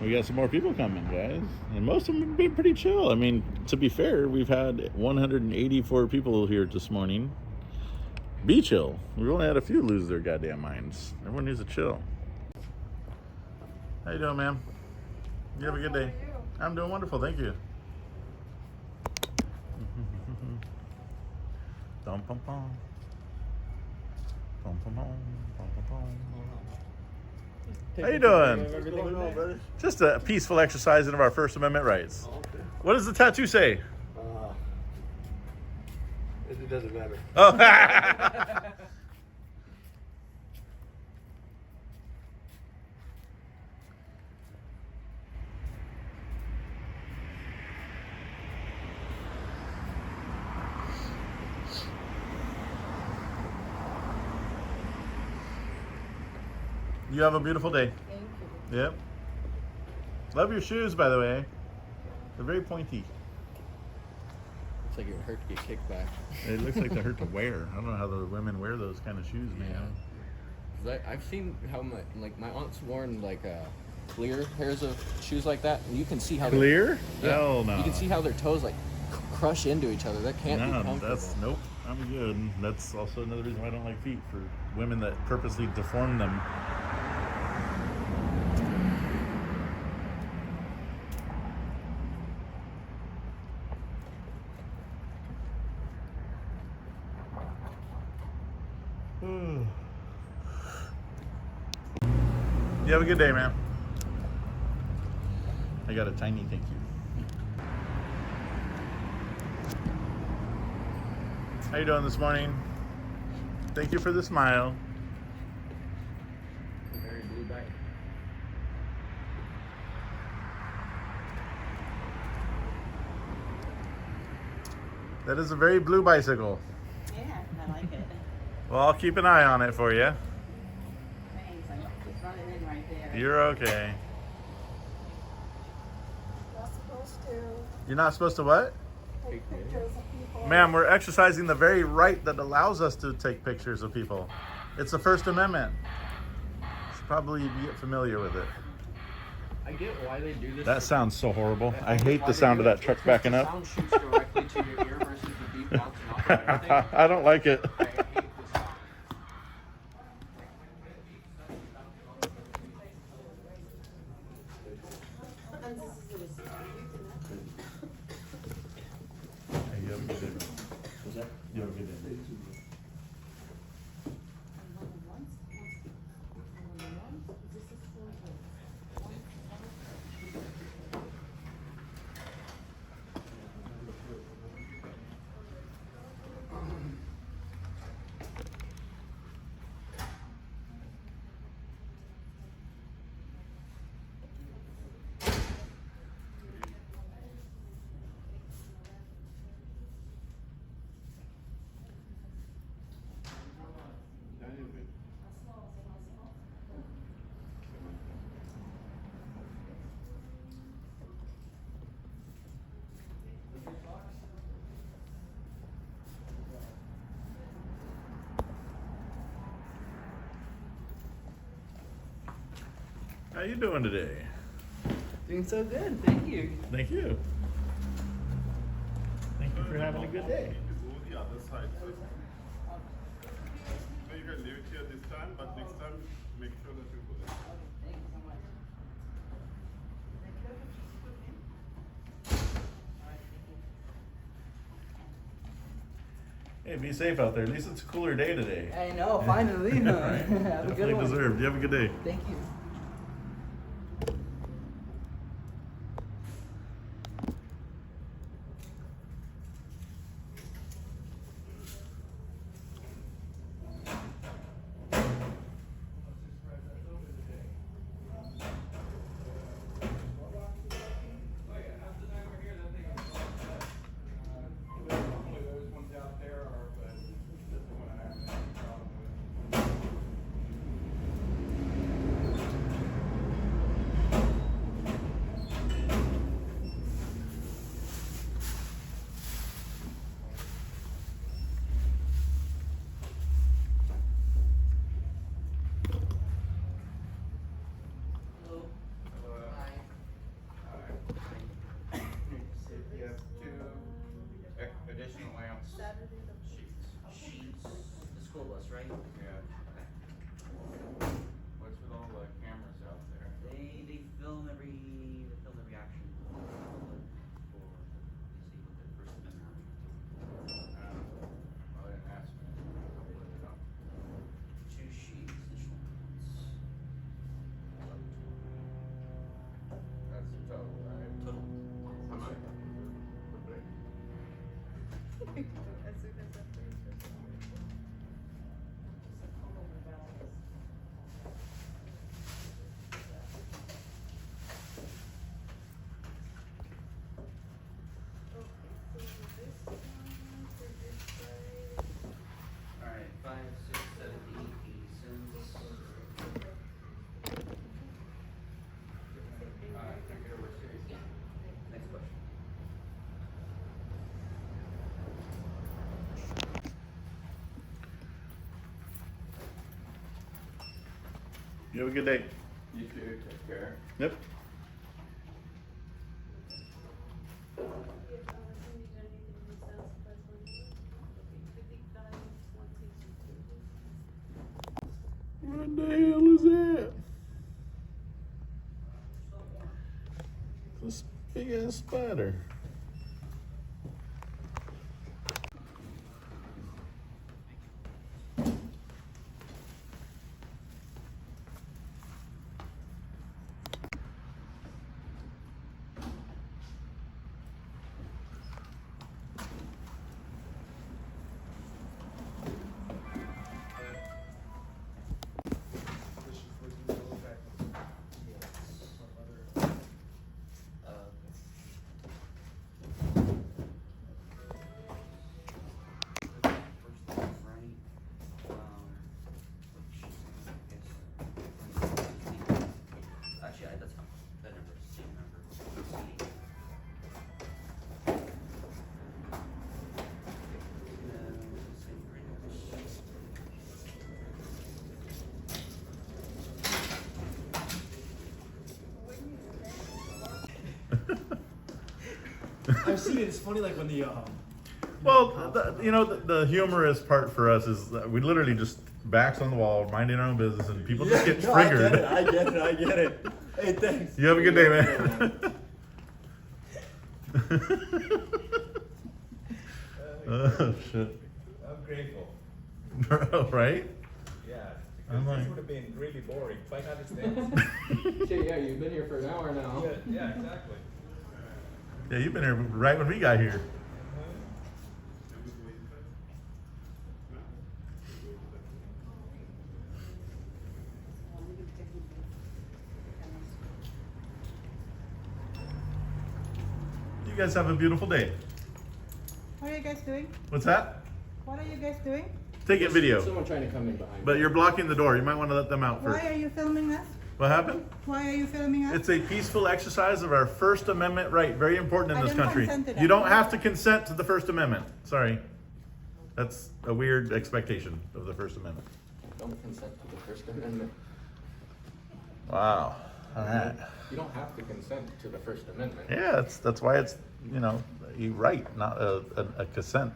We got some more people coming, guys. And most of them have been pretty chill. I mean, to be fair, we've had 184 people here this morning. Be chill. We've only had a few lose their goddamn minds. Everyone needs to chill. How you doing, ma'am? You have a good day. I'm doing wonderful, thank you. Dum pum pum. Dum pum pum. Dum pum pum. How you doing? Just a peaceful exercising of our First Amendment rights. Oh, okay. What does the tattoo say? It doesn't matter. Oh. You have a beautiful day. Thank you. Yep. Love your shoes, by the way. They're very pointy. Looks like it would hurt to get kicked back. It looks like they hurt to wear. I don't know how the women wear those kind of shoes, man. Yeah. I've seen how my aunt's worn like clear pairs of shoes like that, and you can see how Clear? Yeah, Hell no. You can see how their toes like crush into each other. That can't be comfortable. That's nope. I'm good. That's also another reason why I don't like feet, for women that purposely deform them. You have a good day, man. I got a tiny thank you. How you doing this morning? Thank you for the smile. Very blue bike. That is a very blue bicycle. Yeah, I like it. Well, I'll keep an eye on it for you. Thanks. I'm just running in right there. You're okay. Not supposed to You're not supposed to what? take pictures of people. Ma'am, we're exercising the very right that allows us to take pictures of people. It's the First Amendment. You should probably get familiar with it. I get why they do this. That sounds so horrible. I hate Why the they sound do of it. that truck backing The up. sound shoots directly to your ear versus the beep bouncing off of everything. I don't like it. I hate the sound. Hey, you have a good day. What's that? You have a good day. How you doing today? Doing so good, thank you. Thank you. Thank you for having a good day. Go the other side. So you can leave it here this time, but next time make sure that you put it. Hey, be safe out there. At least it's a cooler day today. I know, finally. Have a good Definitely one. deserved. You have a good day. Thank you. You have 2 additional lamps. Sheets. The school bus, right? Yeah. Okay. What's with all the cameras out there? They film every action for see what the First Amendment. Well, I didn't ask me. I'll put it up. 2 sheets, additional ones. That's the total, right? Total. How much? Alright, 5, 6, 7, 8, 80 cents. Take it overseas. Next question. You have a good day. You too. Take care. Yep. What the hell is that? This big ass spider. Actually, that's fine. That number is the same number. I've seen it. It's funny, like when the Well, the humorous part for us is that we literally just backs on the wall, minding our own business, and people just get triggered. I get it. Hey, thanks. You have a good day, man. Oh shit. I'm grateful. Right? Yeah. I'm Because like- this would have been really boring. 500 steps. Shit, yeah, you've been here for an hour now. Yeah, exactly. Yeah, you've been here right when we got here. You guys have a beautiful day. What are you guys doing? What's that? What are you guys doing? Taking video. Someone trying to come in behind. But you're blocking the door. You might want to let them out first. Why are you filming us? What happened? Why are you filming us? It's a peaceful exercise of our First Amendment right. Very important in I this don't country. consent to that. You don't have to consent to the First Amendment. Sorry. That's a weird expectation of the First Amendment. Don't consent to the First Amendment. Wow. All right. You don't have to consent to the First Amendment. Yeah, that's why it's, you know, a right, not a consent.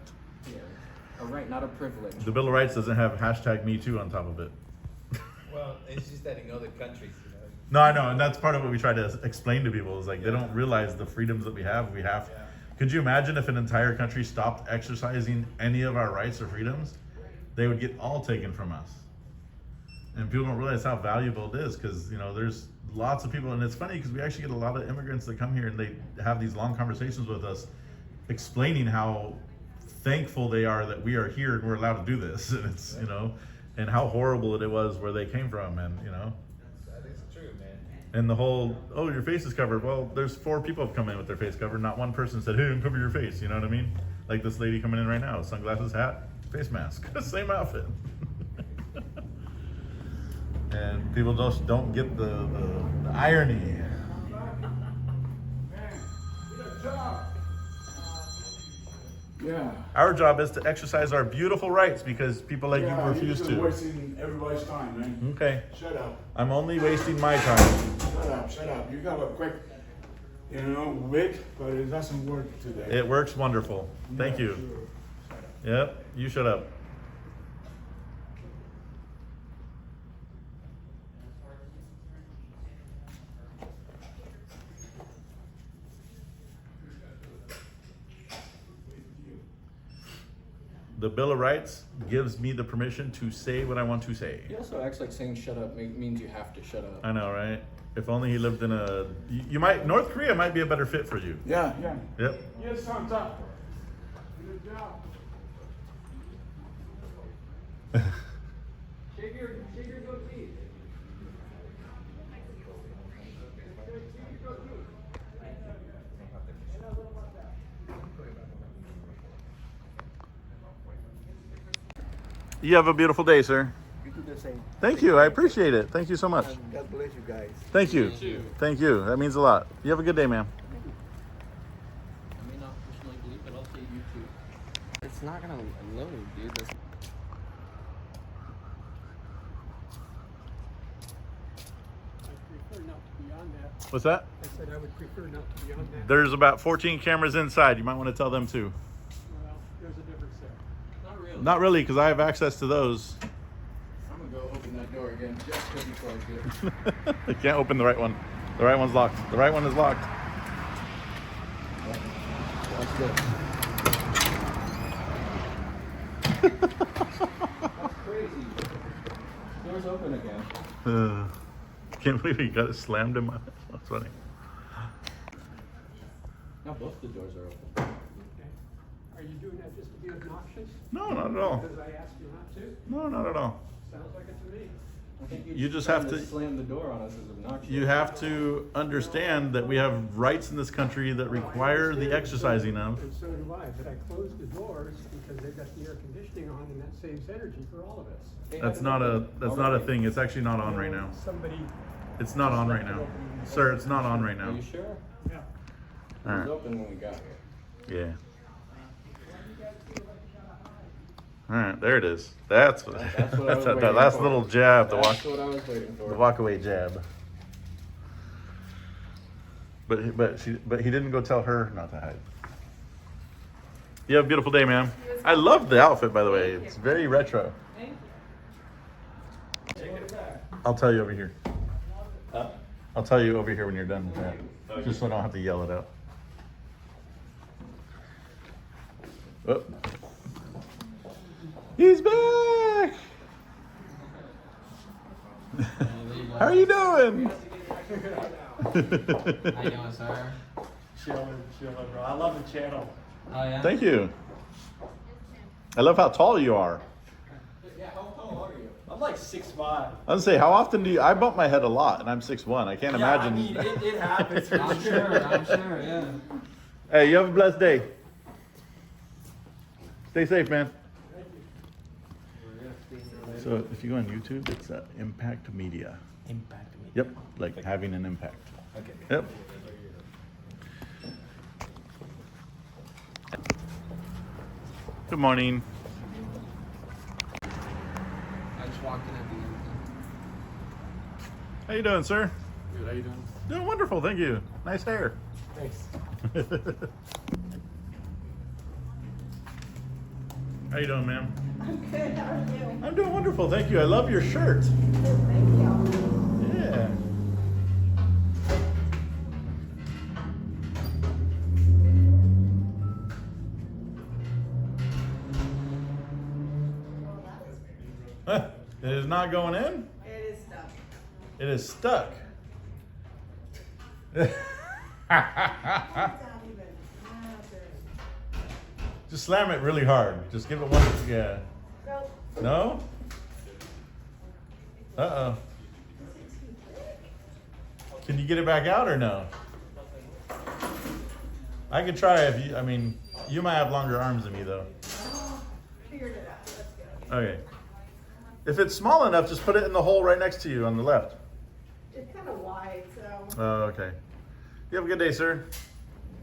Yeah. A right, not a privilege. The Bill of Rights doesn't have hashtag Me Too on top of it. Well, it's just that in other countries, you know. No, I know, and that's part of what we try to explain to people is like they don't realize the freedoms that we have. Could you imagine if an entire country stopped exercising any of our rights or freedoms? They would get all taken from us. And people don't realize how valuable it is because, you know, there's lots of people, and it's funny because we actually get a lot of immigrants that come here and they have these long conversations with us explaining how thankful they are that we are here and we're allowed to do this. And it's, you know, and how horrible it was where they came from, and, you know. That is true, man. And the whole, oh, your face is covered. Well, there's 4 people have come in with their face covered. Not one person said, hey, cover your face. You know what I mean? Like this lady coming in right now, sunglasses, hat, face mask, same outfit. And people just don't get the irony. Yeah. Our job is to exercise our beautiful rights because people like you refuse you're to. wasting everybody's time, man. Okay. Shut up. I'm only wasting my time. Shut up. You got a quick, you know, wit, but it doesn't work today. It works wonderful. Thank you. Yep, you shut up. The Bill of Rights gives me the permission to say what I want to say. He also acts like saying shut up means you have to shut up. I know, right? If only he lived in a... You might... North Korea might be a better fit for you. Yeah. Yep. Yes, on top. Good job. Shake your goatee. You have a beautiful day, sir. You do the same. Thank you. I appreciate it. Thank you so much. God bless you guys. Thank you. Thank you. That means a lot. You have a good day, ma'am. I may not personally believe, but I'll say you too. It's not gonna load, dude. That's... I prefer not to be on that. What's that? I said I would prefer not to be on that. There's about 14 cameras inside. You might want to tell them too. Well, there's a difference there. Not really. Not really, because I have access to those. I'm gonna go open that door again just because you closed it. I can't open the right one. The right one's locked. The right one is locked. Watch this. That's crazy. Door's open again. Can't believe he got it slammed in my... That's funny. Now both the doors are open. Okay. Are you doing that just to be obnoxious? No, not at all. Because I asked you not to? No, not at all. Sounds like it to me. I think You just have to... slam the door on us as obnoxious. You have to understand that we have rights in this country that require the exercising of. And so do I, but I closed the doors because they've got the air conditioning on and that saves energy for all of us. That's not a thing. It's actually not on right now. Somebody. It's not on right now. Sir, it's not on right now. Are you sure? Yeah. It All was right. open when we got here. Yeah. All right, there it is. That's what, That's what I was that waiting last for. little jab, That's what I was waiting for. the walk away jab. But he didn't go tell her not to hide. You have a beautiful day, ma'am. I love the outfit, by the way. It's very retro. I'll tell you over here. Huh? I'll tell you over here when you're done. Just so I don't have to yell it out. Oh. He's back! How are you doing? How you doing, sir? Chilling, bro. I love the channel. Oh, yeah? Thank you. I love how tall you are. Yeah, how tall are you? I'm like 6'5". I was gonna say, how often do you... I bump my head a lot, and I'm 6'1". I can't imagine... I mean, it happens for I'm sure, yeah. Hey, you have a blessed day. Stay safe, man. So if you go on YouTube, it's Impact Media. Impact Media. Yep, like having an impact. Okay. Yep. Good morning. I just walked in at the end. How you doing, sir? Good, how you doing? Doing wonderful, thank you. Nice hair. Thanks. How you doing, ma'am? I'm good. How are you? I'm doing wonderful, thank you. I love your shirt. Thank you. Yeah. Huh, it is not going in? It is stuck. It is stuck. Just slam it really hard. Just give it one, yeah. Nope. No? Uh-oh. Can you get it back out or no? I could try if you, I mean, you might have longer arms than me though. Figured it out. Let's go. Okay. If it's small enough, just put it in the hole right next to you on the left. It's kind of wide, so. Oh, okay. You have a good day, sir.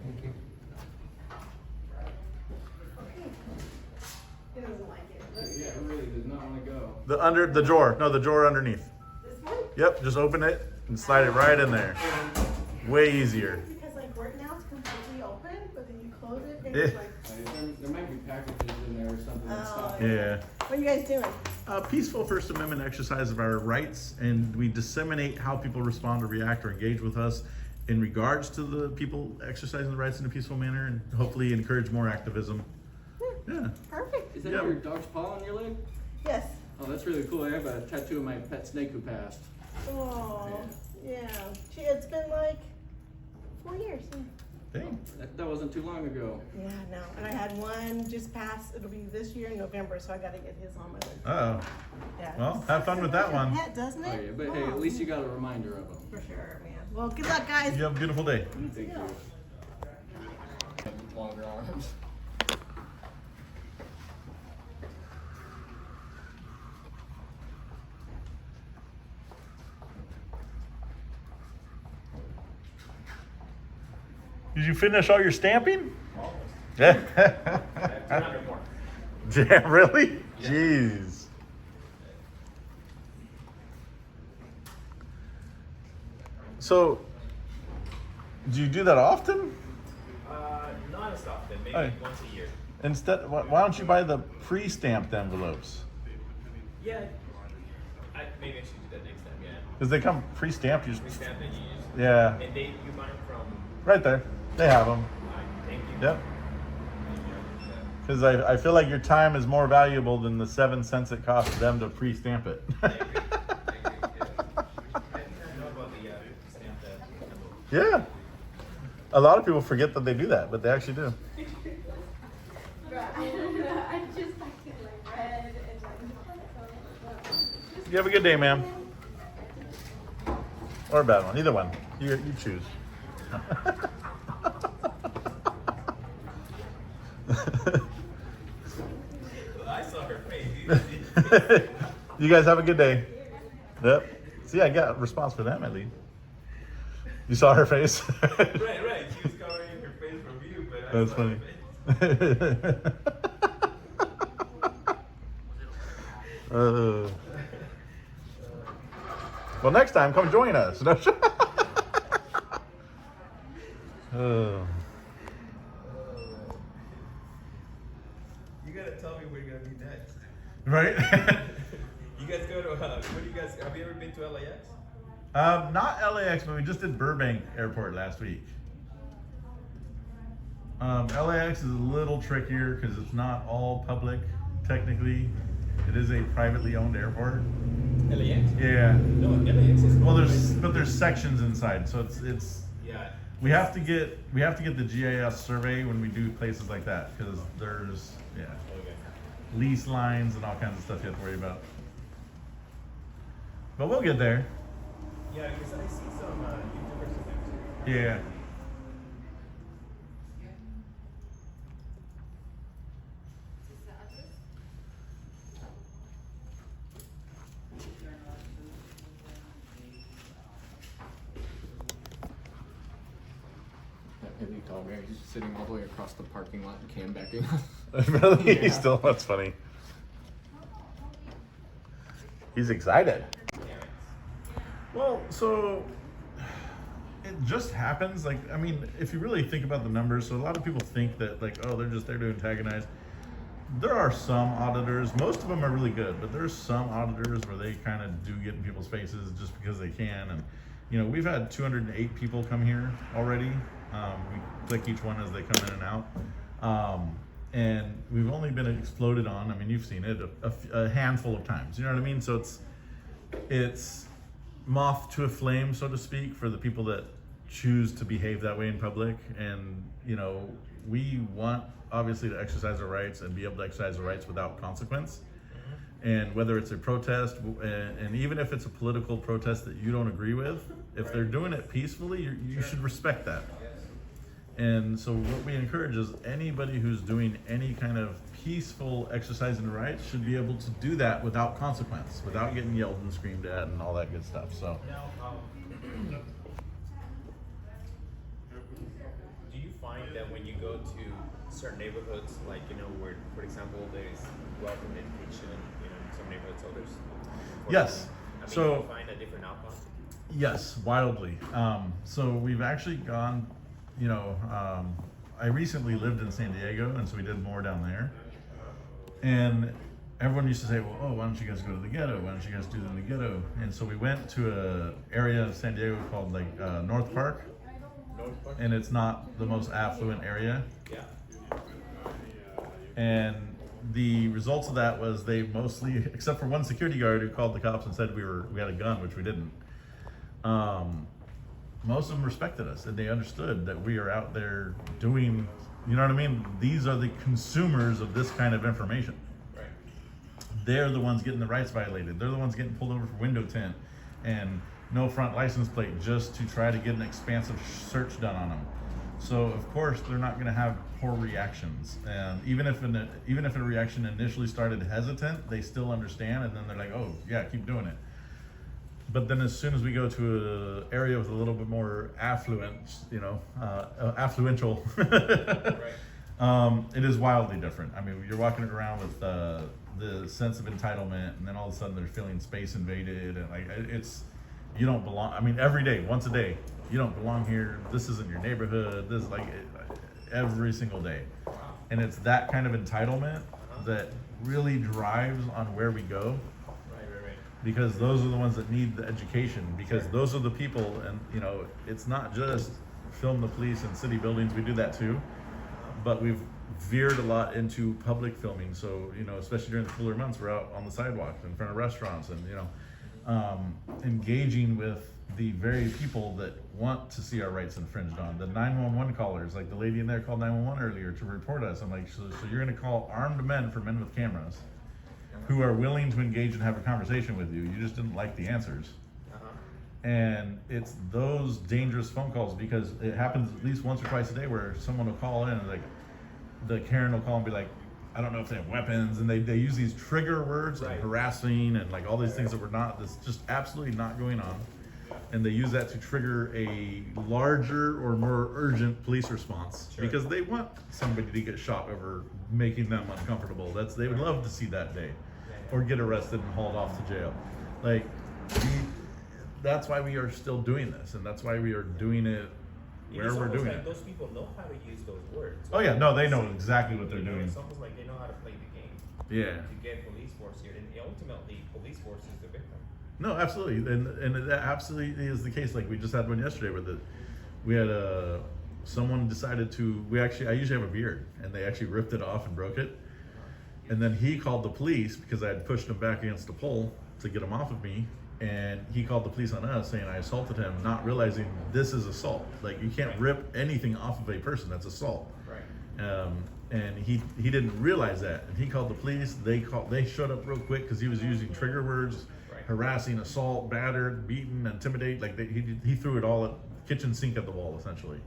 Thank you. He doesn't like it. Yeah, it really does not want to go. The drawer. No, the drawer underneath. This one? Yep, just open it and slide it right in there. Way easier. Because like right now it's completely open, but then you close it and it's like. There might be packages in there or something. That's not Yeah. What are you guys doing? A peaceful First Amendment exercise of our rights, and we disseminate how people respond or react or engage with us in regards to the people exercising the rights in a peaceful manner, and hopefully encourage more activism. Yeah. Perfect. Is that Yeah. your dog's paw on your leg? Yes. Oh, that's really cool. I have a tattoo of my pet snake who passed. Oh, yeah. It's been like 4 years. Yeah. Dang. That wasn't too long ago. Yeah, no. And I had one just pass. It'll be this year in November, so I got to get his on my list. Uh-oh. Yeah. Well, have fun with that one. Pet, doesn't it? Oh, yeah, but hey, at least you got a reminder of him. For sure, man. Well, good luck, guys. You have a beautiful day. Thank you. Longer arms. Did you finish all your stamping? Yeah. 200 more. Yeah, really? Jeez. So, do you do that often? Not as often, maybe Hey. once a year. Instead, why don't you buy the pre-stamped envelopes? Yeah. Maybe I should do that next time, yeah. Because they come pre-stamped. You just, Pre-stamp that you use. yeah. And you buy them from. Right there. They have them. Thank you. Yep. Because I feel like your time is more valuable than the 7 cents it costs them to pre-stamp it. Yeah. A lot of people forget that they do that, but they actually do. I just like red and You have a good day, ma'am. Or a bad one. Either one. You choose. I saw her face. You guys have a good day. Yep. See, I got a response for them at least. You saw her face? Right. She was covering her face from you, but I That's saw funny. her face. Well, next time, come join us. You gotta tell me where you're gonna be next. Right? You guys go to, what do you guys, have you ever been to LAX? Not LAX, but we just did Burbank Airport last week. LAX is a little trickier because it's not all public, technically. It is a privately owned airport. LAX? Yeah. No, LAX is. Well, there's sections inside, so it's. Yeah. We have to get the GIS survey when we do places like that because there's lease lines and all kinds of stuff you have to worry about. But we'll get there. Yeah, because I see some YouTubers in there too. Yeah. That really tall guy, he's sitting all the way across the parking lot and cam backing. Really? Yeah. Still, that's funny. He's excited. Well, so it just happens. Like, I mean, if you really think about the numbers, so a lot of people think that like, oh, they're just there to antagonize. There are some auditors, most of them are really good, but there's some auditors where they kind of do get in people's faces just because they can. And, you know, we've had 208 people come here already. We click each one as they come in and out. And we've only been exploded on, I mean, you've seen it a handful of times, you know what I mean? So it's moth to a flame, so to speak, for the people that choose to behave that way in public. And, you know, we want obviously to exercise our rights and be able to exercise our rights without consequence. And whether it's a protest, and even if it's a political protest that you don't agree with, if they're doing it peacefully, you should respect that. And so what we encourage is anybody who's doing any kind of peaceful exercising the rights should be able to do that without consequence, without getting yelled and screamed at and all that good stuff. So. Do you find that when you go to certain neighborhoods, like, you know, where, for example, there's welcome education, you know, in some neighborhoods, others? Yes. I mean, So. do you find a different outcome? Yes, wildly. So we've actually gone, you know, I recently lived in San Diego, and so we did more down there. And everyone used to say, well, oh, why don't you guys go to the ghetto? Why don't you guys do it in the ghetto? And so we went to a area of San Diego called like North Park. And it's not the most affluent area. Yeah. And the results of that was they mostly, except for one security guard who called the cops and said we had a gun, which we didn't. Most of them respected us, and they understood that we are out there doing, you know what I mean? These are the consumers of this kind of information. Right. They're the ones getting the rights violated. They're the ones getting pulled over for window tint and no front license plate just to try to get an expansive search done on them. So of course they're not going to have poor reactions, and even if a reaction initially started hesitant, they still understand, and then they're like, oh yeah, keep doing it. But then as soon as we go to an area with a little bit more affluent, you know, affluential, it is wildly different. I mean, you're walking around with the sense of entitlement, and then all of a sudden they're feeling space invaded, and like it's, you don't belong. I mean, every day, once a day, you don't belong here. This isn't your neighborhood. This is like every single day, and it's that kind of entitlement that really drives on where we go. Because those are the ones that need the education, because those are the people, and you know, it's not just film the police in city buildings, we do that too, but we've veered a lot into public filming. So, you know, especially during the cooler months, we're out on the sidewalks in front of restaurants and, you know, engaging with the very people that want to see our rights infringed on. The 911 callers, like the lady in there called 911 earlier to report us. I'm like, so you're gonna call armed men for men with cameras who are willing to engage and have a conversation with you. You just didn't like the answers. And it's those dangerous phone calls, because it happens at least once or twice a day where someone will call in and like, the Karen will call and be like, I don't know if they have weapons, and they use these trigger words like harassing and like all these things that that's just absolutely not going on. And they use that to trigger a larger or more urgent police response, because they want somebody to get shot over making them uncomfortable. They would love to see that day, or get arrested and hauled off to jail. Like, that's why we are still doing this, and that's why we are doing it where we're doing it. Those people know how to use those words. Oh yeah, no, they know exactly what they're doing. It's almost like they know how to play the game. Yeah. To get police force here, and ultimately, police force is the victim. No, absolutely, and that absolutely is the case. Like, we just had one yesterday where we had someone decided to. I usually have a beard, and they actually ripped it off and broke it. And then he called the police because I had pushed him back against a pole to get him off of me. And he called the police on us saying I assaulted him, not realizing this is assault. Like, you can't rip anything off of a person, that's assault. Right. And he didn't realize that. And he called the police. They showed up real quick because he was using trigger words, harassing, assault, battered, beaten, intimidate. Like, he threw it all at kitchen sink at the wall, essentially.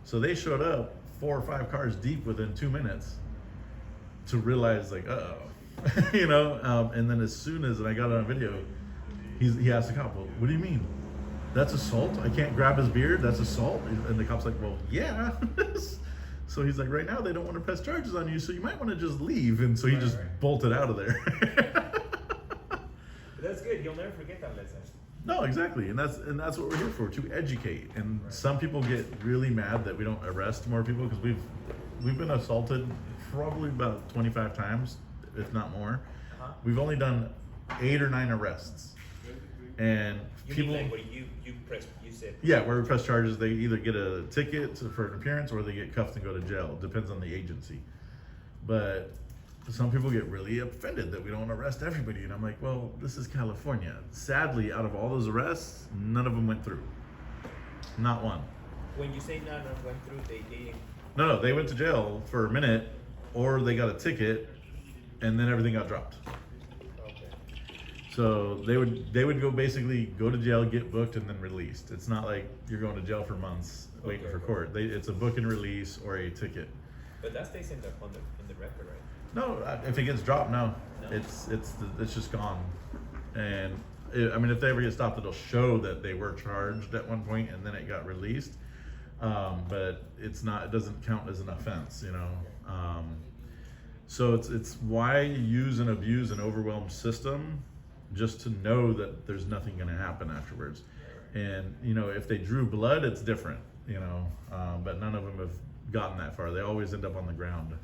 So they showed up 4 or 5 cars deep within 2 minutes to realize, like, uh-oh. You know, and then as soon as I got it on video, he asked the cop, well, what do you mean? That's assault? I can't grab his beard? That's assault? And the cop's like, well, yeah. So he's like, right now they don't want to press charges on you, so you might want to just leave. And so he just bolted out of there. That's good. You'll never forget that lesson. No, exactly, and that's what we're here for, to educate. And some people get really mad that we don't arrest more people because we've been assaulted probably about 25 times, if not more. We've only done 8 or 9 arrests, and people. Mean like what you said. Yeah, where we press charges, they either get a ticket for an appearance or they get cuffed and go to jail. Depends on the agency. But some people get really offended that we don't arrest everybody, and I'm like, well, this is California. Sadly, out of all those arrests, none of them went through. Not one. When you say none of them went through, they No, they went to jail for a minute, or they got a ticket, and then everything got dropped. So they would go to jail, get booked, and then released. It's not like you're going to jail for months waiting for court. It's a book and release or a ticket. But that stays in the record, right? No, if it gets dropped, no. It's just gone. And if they ever get stopped, it'll show that they were charged at one point and then it got released. But it doesn't count as an offense, you know. So it's why use and abuse an overwhelmed system, just to know that there's nothing going to happen afterwards. And if they drew blood, it's different, but none of them have gotten that far. They always end up on the ground.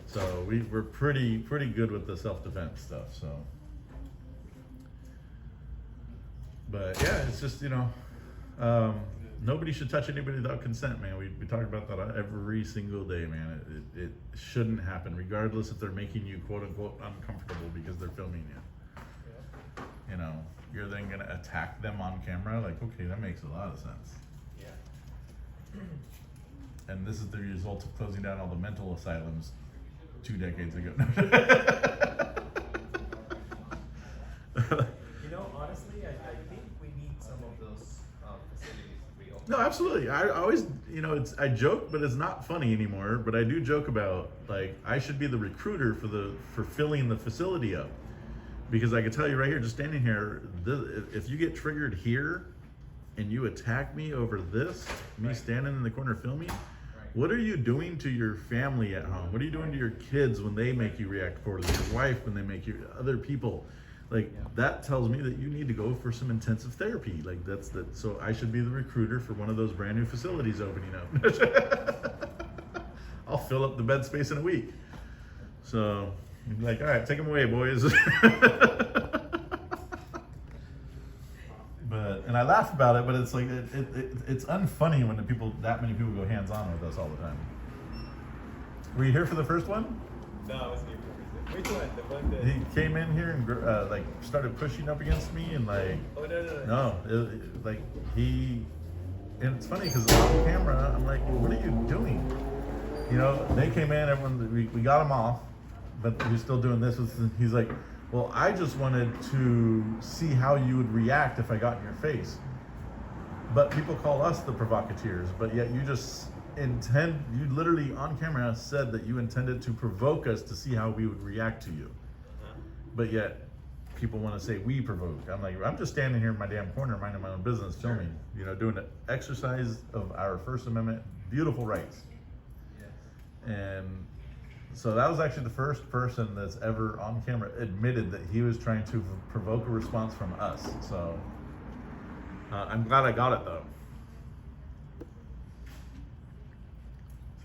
So we're pretty good with the self-defense stuff. So, but yeah, it's just nobody should touch anybody without consent, man. We talk about that every single day, man. It shouldn't happen, regardless if they're making you quote unquote uncomfortable because they're filming you. You're then gonna attack them on camera. Like, okay, that makes a lot of sense. Yeah. And this is the result of closing down all the mental asylums 2 decades ago. Honestly, I think we need some of those facilities reopened. No, absolutely. I always, I joke, but it's not funny anymore. But I do joke about, like, I should be the recruiter for filling the facility up, because I can tell you right here, just standing here, if you get triggered here and you attack me over this, me standing in the corner filming, what are you doing to your family at home? What are you doing to your kids when they make you react poorly? Your wife when they make you, other people? Like, that tells me that you need to go for some intensive therapy. Like, so I should be the recruiter for one of those brand new facilities opening up. I'll fill up the bed space in a week. So, you'd be like, all right, take them away, boys. And I laugh about it, but it's like it's unfunny when that many people go hands-on with us all the time. Were you here for the first one? No, I wasn't here for the first one. Which one? The one that... He came in here and started pushing up against me and like. Oh no! And it's funny because on camera I'm like, well, what are you doing? They came in, everyone, we got him off, but he's still doing this. He's like, well, I just wanted to see how you would react if I got in your face. But people call us the provocateurs, but yet you literally on camera said that you intended to provoke us to see how we would react to you. But yet people want to say we provoke. I'm like, I'm just standing here in my damn corner, minding my own business, filming, doing an exercise of our First Amendment beautiful rights. And so that was actually the first person that's ever on camera admitted that he was trying to provoke a response from us. So I'm glad I got it though. It's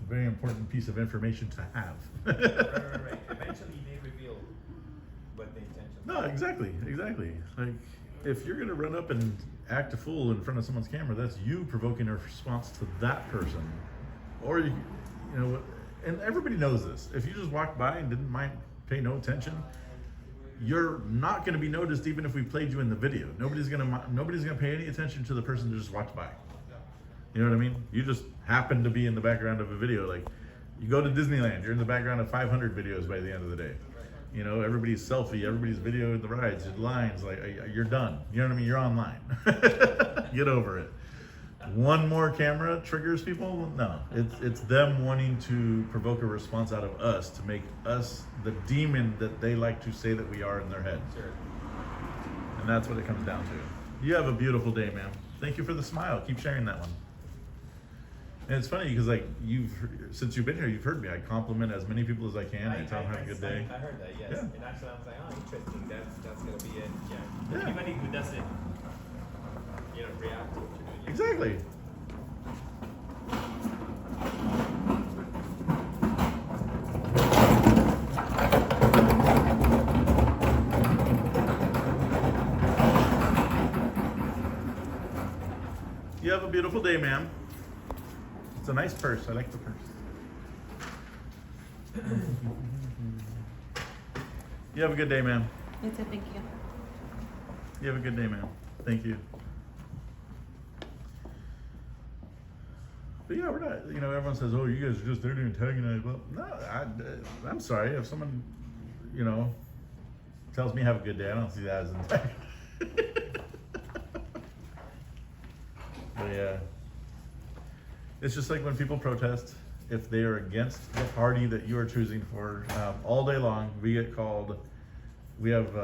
a very important piece of information to have. Right. Eventually they reveal what the intention. No, exactly. Like, if you're gonna run up and act a fool in front of someone's camera, that's you provoking a response to that person. Or and everybody knows this. If you just walked by and didn't pay no attention, you're not going to be noticed even if we played you in the video. Nobody's going to pay any attention to the person who just walked by. You know what I mean? You just happen to be in the background of a video. Like, you go to Disneyland, you're in the background of 500 videos by the end of the day. Everybody's selfie, everybody's video in the rides, your lines, like, you're done. You know what I mean? You're online. Get over it. One more camera triggers people? No, it's them wanting to provoke a response out of us to make us the demon that they like to say that we are in their head. Sure. And that's what it comes down to. You have a beautiful day, ma'am. Thank you for the smile. Keep sharing that one. And it's funny because since you've been here, you've heard me. I compliment as many people as I can. I tell them have a good day. I heard that, yes. Yeah. And actually I was like, oh, interesting. That's gonna be it. Yeah. Yeah. Anybody who doesn't, you know, react to what you're doing. Exactly. You have a beautiful day, ma'am. It's a nice purse. I like the purse. You have a good day, ma'am. You too, thank you. You have a good day, ma'am. Thank you. But yeah, we're not, you know, everyone says, oh, you guys are just there to antagonize. Well, no, I'm sorry. If someone, you know, tells me have a good day, I don't see that as antagonism. But yeah, it's just like when people protest, if they are against the party that you are choosing for, all day long, we get called, we have,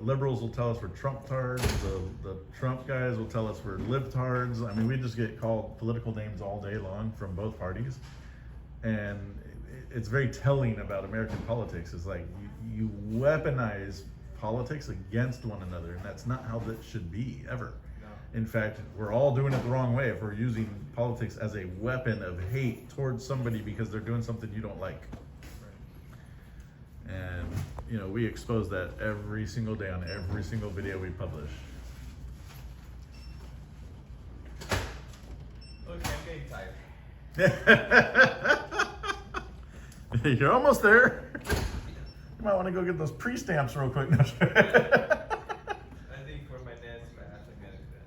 liberals will tell us we're Trump-tards, the Trump guys will tell us we're libtards. I mean, we just get called political names all day long from both parties. And it's very telling about American politics. It's like, you weaponize politics against one another, and that's not how that should be, ever. In fact, we're all doing it the wrong way if we're using politics as a weapon of hate towards somebody because they're doing something you don't like. And, you know, we expose that every single day on every single video we publish. Okay, I'm getting tired. You're almost there. You might want to go get those pre-stamps real quick. I think for my next match, I'm gonna do that.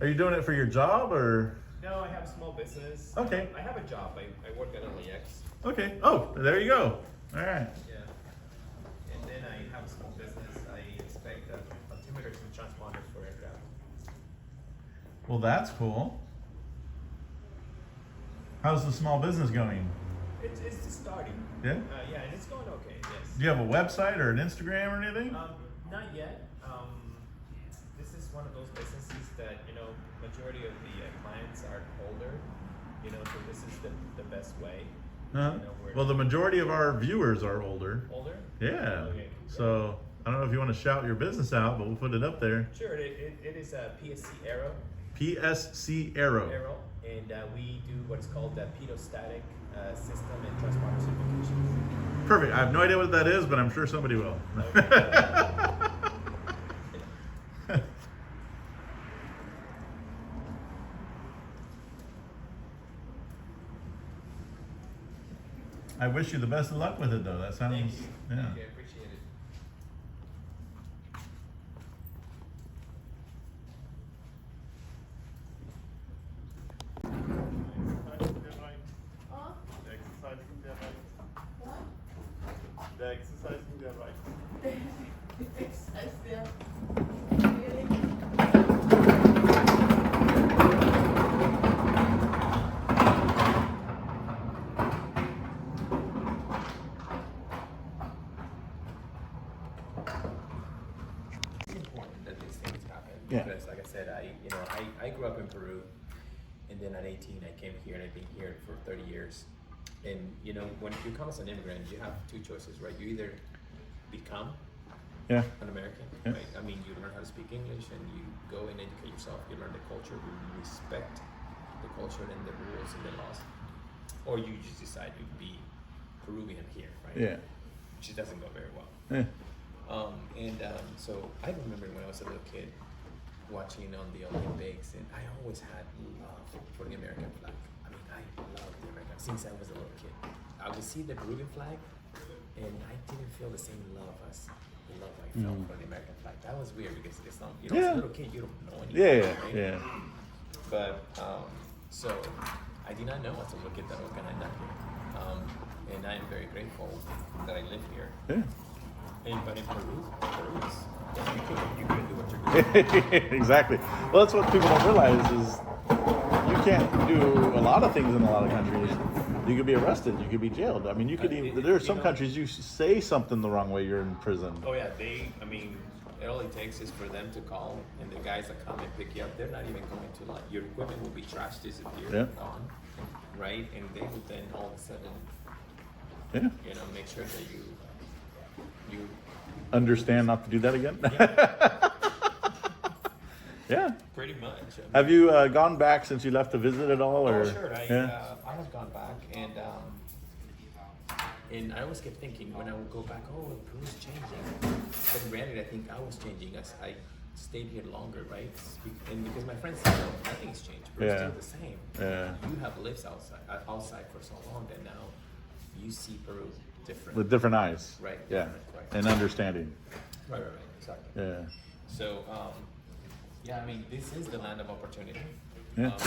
Are you doing it for your job or? No, I have a small business. Okay. I have a job. I work at LAX. Okay. Oh, there you go. All right. Yeah. And then I have a small business. I inspect altimeters and transponders for aircraft. Well, that's cool. How's the small business going? It's just starting. Yeah? Yeah, and it's going okay, yes. Do you have a website or an Instagram or anything? Not yet. This is one of those businesses that, you know, majority of the clients are older, you know, so this is the best way. Uh-huh. You know, Well, the majority of our viewers are older. Older? Yeah. Okay. So I don't know if you want to shout your business out, but we'll put it up there. Sure, it is a PSC Aero. PSC Aero. And we do what's called the pedostatic system and transponder certifications. Perfect. I have no idea what that is, but I'm sure somebody will. I wish you the best of luck with it, though. That sounds, Thank you. yeah. Thank you, I appreciate it. The exercise in their right. It's important that these things happen. Yeah. Because like I said, I grew up in Peru, and then at 18 I came here, and I've been here for 30 years. And you know, when you come as an immigrant, you have two choices, right? You either become Yeah. an American, Yeah. right? I mean, you learn how to speak English, and you go and educate yourself. You learn the culture, you respect the culture and the rules and the laws. Or you just decide to be Peruvian here, right? Yeah. Which doesn't go very well. Yeah. So I remember when I was a little kid watching on the Olympics, and I always had love for the American flag. I mean, I loved the American since I was a little kid. I would see the Peruvian flag, and I didn't feel the same love as the love I felt for the American flag. That was weird because it's not, you know, as a little kid, you don't know anything. Yeah, right? yeah. But, so I did not know as a little kid that I was gonna end up here. And I am very grateful that I live here. Yeah. But in Peru is, you couldn't do what you're doing. Exactly. Well, that's what people don't realize is you can't do a lot of things in a lot of countries. You could be arrested. You could be jailed. I mean, you could even. There are some countries you say something the wrong way, you're in prison. Oh yeah, all it takes is for them to call, and the guys that come and pick you up, they're not even going to, like, your equipment will be trashed, disappeared, Yeah. gone. right? And they would then all of a sudden, Yeah. you know, make sure that you Understand not to do that again. Yeah. pretty much. I mean, Have you gone back since you left to visit at all, or? Oh, sure. I have gone back, and I always kept thinking when I would go back, oh, Peru's changing. But in reality, I think I was changing as I stayed here longer, right? And because my friends said, no, nothing's changed. Peru's still the same. Yeah. You have lived outside for so long that now you see Peru different. With different eyes. Right. Yeah. Right. And understanding. Right. Exactly. Yeah. So, yeah, I mean, this is the land of opportunity. Yeah.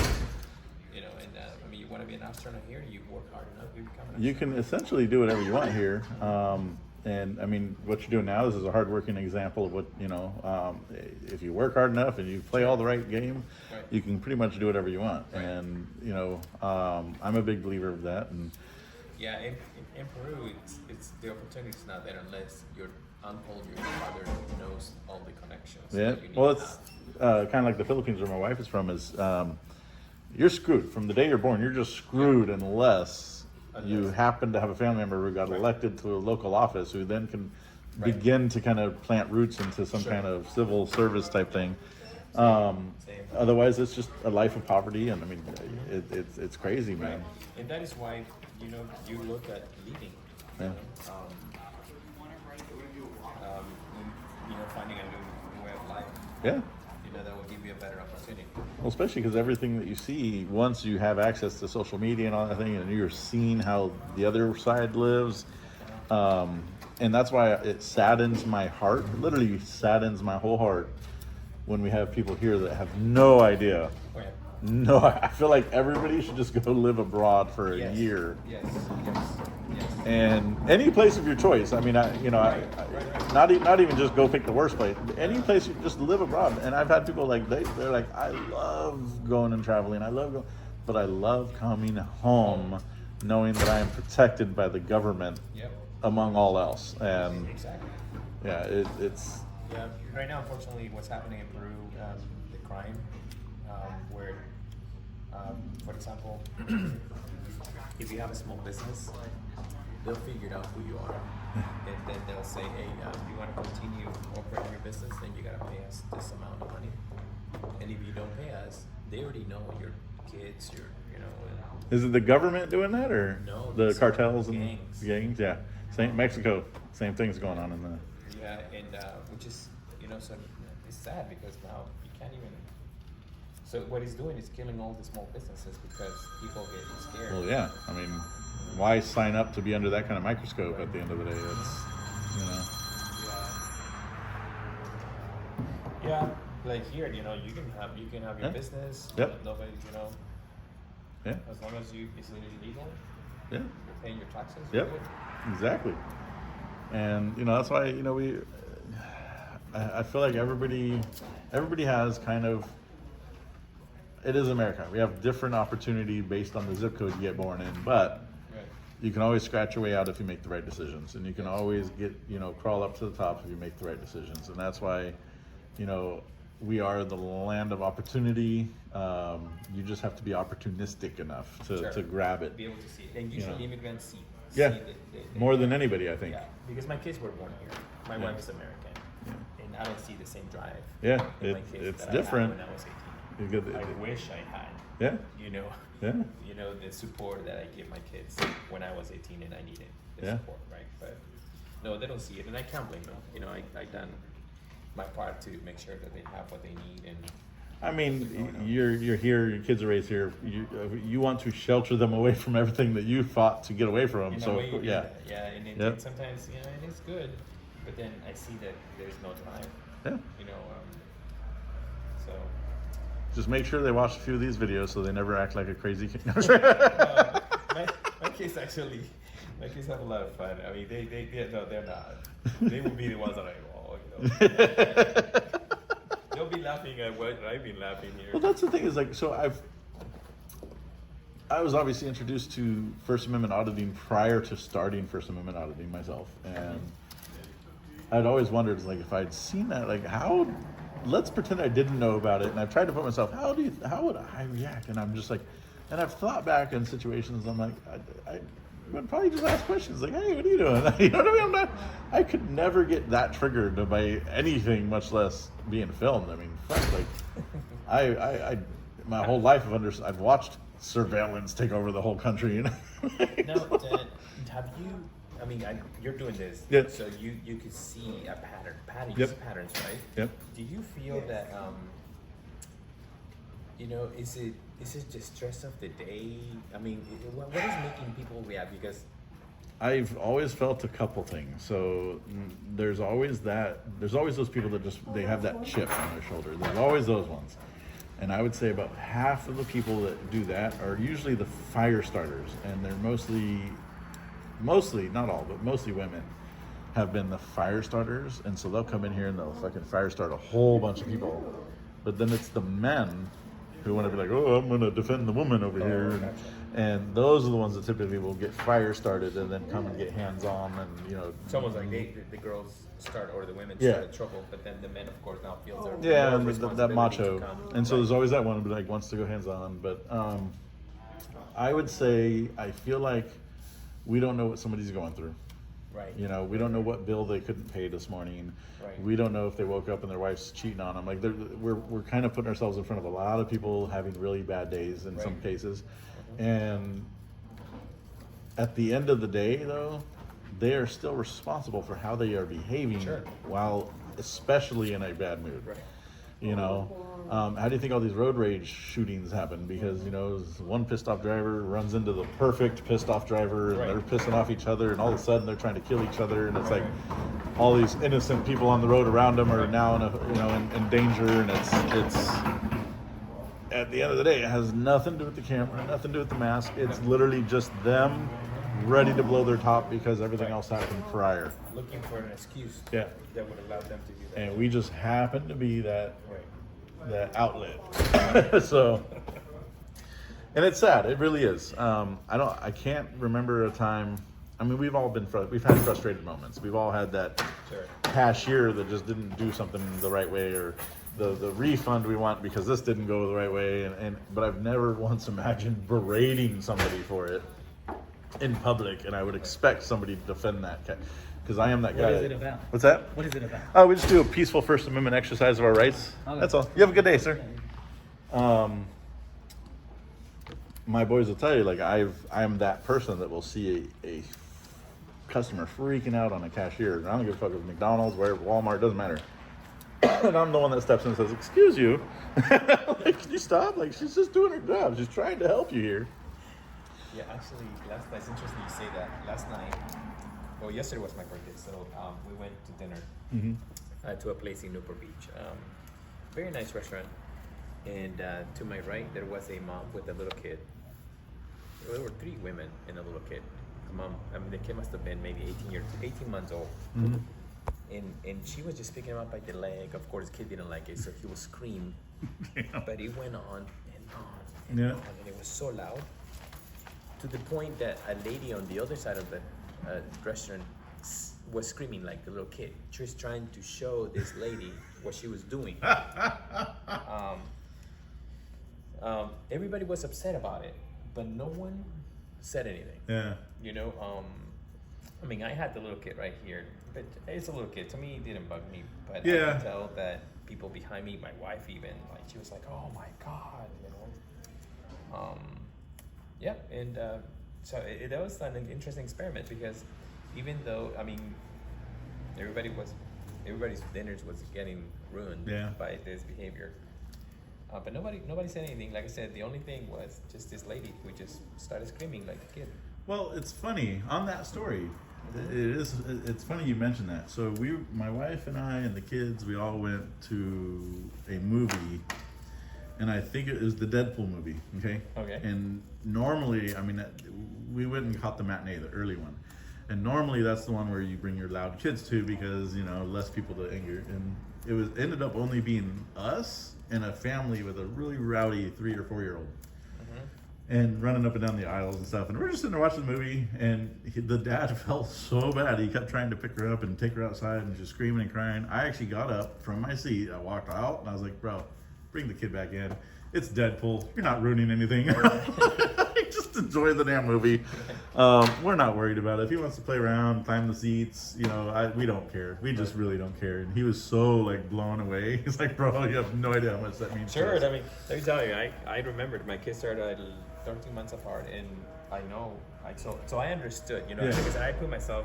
You know, and I mean, you want to be an astronaut here, you work hard enough, you become an You can essentially do whatever you want here. And I mean, what you're doing now, this is a hardworking example of what, you know, if you work hard enough and you play all the right game, you can pretty much do whatever you want. And, you know, I'm a big believer of that. And yeah, in Peru, it's the opportunity's not there unless your uncle, your father knows all the connections. yeah, that you need well, to it's have. kind of like the Philippines where my wife is from is, you're screwed. From the day you're born, you're just screwed unless you happen to have a family member who got elected to a local office who then can begin to kind of plant roots into some kind of civil service type thing. Otherwise, it's just a life of poverty, and I mean, it's crazy, man. And that is why, you know, you look at leaving. Yeah. You know, finding a new way of life. Yeah. You know, that will give you a better opportunity. Well, especially because everything that you see, once you have access to social media and all that thing, and you're seeing how the other side lives, and that's why it saddens my heart, literally saddens my whole heart, when we have people here that have no idea. Oh, yeah. No, I feel like everybody should just go live abroad for a year. Yes. And any place of your choice. I mean, not even just go pick the worst place. Any place you just live abroad. And I've had people like they're like, I love going and traveling. But I love coming home, knowing that I am protected by the government, among all else. And yeah, it's. Yeah, right now, unfortunately, what's happening in Peru, the crime, where, for example, if you have a small business, they'll figure out who you are, and then they'll say, hey, you want to continue operating your business, then you got to pay us this amount of money, and if you don't pay us, they already know your kids, you know. Is it the government doing that, or No, the these cartels are and gangs. gangs? Yeah, Mexico, same thing's going on in the. Yeah, and which is, you know, so it's sad because now you can't even. So what he's doing is killing all the small businesses because people get scared. Well, yeah. I mean, why sign up to be under that kind of microscope at the end of the day? It's, you know. Yeah, like here, you know, you can have your business. Yep. Nobody, you know. Yeah. As long as it's legal. Yeah. You're paying your taxes. Yep. You're good. Exactly. And you know that's why I feel like everybody has kind of. It is America. We have different opportunity based on the zip code you get born in, but you can always scratch your way out if you make the right decisions, and you can always crawl up to the top if you make the right decisions. And that's why, you know, we are the land of opportunity. You just have to be opportunistic enough to grab it. Be able to see it, and usually immigrants see. Yeah, more than anybody, I think. Yeah, because my kids were born here. My wife is American, and I don't see the same drive. Yeah, in my kids it's that different. I had when I was 18. I wish I had. Yeah. You know. Yeah. You know the support that I give my kids when I was 18 and I needed the Yeah. support, right? But no, they don't see it, and I can't blame them. You know, I done my part to make sure that they have what they need, and. I mean, you're here. Your kids are raised here. You want to shelter them away from everything that you fought to get away from. In a So way, yeah, and Yep. sometimes it is good, but then I see that there's no drive. Yeah. You know, so. Just make sure they watch a few of these videos so they never act like a crazy kid. My kids my kids have a lot of fun. I mean, they're not. They will be the ones that they'll be laughing at what I've been laughing here. Well, that's the thing is like, so I was obviously introduced to First Amendment auditing prior to starting First Amendment auditing myself, and I'd always wondered, like, if I'd seen that, like, how. Let's pretend I didn't know about it, and I've tried to put myself, how would I react? And I'm just like, And I've thought back in situations, I'm like, I would probably just ask questions like, hey, what are you doing? You know what I mean? I could never get that triggered by anything, much less being filmed. I mean, fuck, like, I my whole life I've watched surveillance take over the whole country. You know? Now, Dad, have you? I mean, you're doing this, so you could see a patterns, right? Yep. Do you feel that you know, is it just stress of the day? I mean, what is making people react? Because I've always felt a couple things. So there's always those people that they have that chip on their shoulder. There's always those ones. And I would say about half of the people that do that are usually the fire starters, and they're mostly, not all, but mostly women have been the fire starters. And so they'll come in here and they'll fucking fire start a whole bunch of people. But then it's the men who want to be like, oh, I'm going to defend the woman over here. And those are the ones that typically will get fire started and then come and get hands on and, you know. it's almost like the girls start or the women start trouble, but then the men, of course, now feel their and that macho. to come. And so there's always that one who like wants to go hands on. But I would say I feel like we don't know what somebody's going through. Right. You know, we don't know what bill they couldn't pay this morning. Right. We don't know if they woke up and their wife's cheating on them. Like we're kind of putting ourselves in front of a lot of people having really bad days in some cases. And at the end of the day, though, they are still responsible for how they are behaving while especially in a bad mood. Right. You know, how do you think all these road rage shootings happen? Because, you know, one pissed off driver runs into the perfect pissed off driver and they're pissing off each other, and all of a sudden they're trying to kill each other, and it's like all these innocent people on the road around them are now in danger, and it's at the end of the day, it has nothing to do with the camera, nothing to do with the mask. It's literally just them ready to blow their top because everything else happened prior. Looking for an excuse Yeah. that would allow them to do that. And we just happen to be that outlet. So, and it's sad. It really is. I can't remember a time. I mean, we've had frustrated moments. We've all had that cashier that just didn't do something the right way, or the refund we want because this didn't go the right way. But I've never once imagined berating somebody for it in public, and I would expect somebody to defend that. Because I am that guy. What is it about? What's that? What is it about? Oh, we just do a peaceful First Amendment exercise of our rights. Okay. That's all. You have a good day, sir. My boys will tell you, like, I'm that person that will see a customer freaking out on a cashier. And I don't give a fuck if it's McDonald's, wherever, Walmart, doesn't matter. And I'm the one that steps in and says, excuse you. Like, can you stop? Like, she's just doing her job. She's trying to help you here. Yeah, actually, last night, it's interesting you say that. Last night, well, yesterday was my birthday, so we went to dinner to a place in Newport Beach. Very nice restaurant. And to my right, there was a mom with a little kid. There were 3 women and a little kid. The mom, I mean, the kid must have been maybe 18 months old. And she was just picking him up by the leg. Of course, the kid didn't like it, so he was screaming. But it went on and on and on, and it was so loud, to the point that a lady on the other side of the restaurant was screaming like the little kid. She was trying to show this lady what she was doing. Everybody was upset about it, but no one said anything. Yeah. You know, I mean, I had the little kid right here, but it's a little kid. To me, it didn't bug me, but I could tell that people behind me, my wife even, like, she was like, "Oh my God," you know. Yeah, and so that was an interesting experiment, because even though, I mean, everybody's dinners was getting ruined by this behavior. But nobody said anything. Like I said, the only thing was just this lady who just started screaming like a kid. Well, it's funny on that story. It's funny you mentioned that. So my wife and I and the kids, we all went to a movie, and I think it was the Deadpool movie. Okay. And normally, I mean, we went and caught the matinee, the early one. And normally that's the one where you bring your loud kids to, because, you know, less people to anger. And it ended up only being us and a family with a really rowdy 3 or 4 year old. And running up and down the aisles and stuff. And we're just sitting there watching the movie, and the dad felt so bad. He kept trying to pick her up and take her outside, and just screaming and crying. I actually got up from my seat. I walked out, and I was like, bro, bring the kid back in. It's Deadpool. You're not ruining anything. Just enjoy the damn movie. We're not worried about it. If he wants to play around, climb the seats, you know, we don't care. We just really don't care. And he was so like blown away. He's like, bro, you have no idea how much that means. Sure. I mean, let me tell you, I remembered my kids started 13 months apart, and I know, so I understood, you know, because I put myself.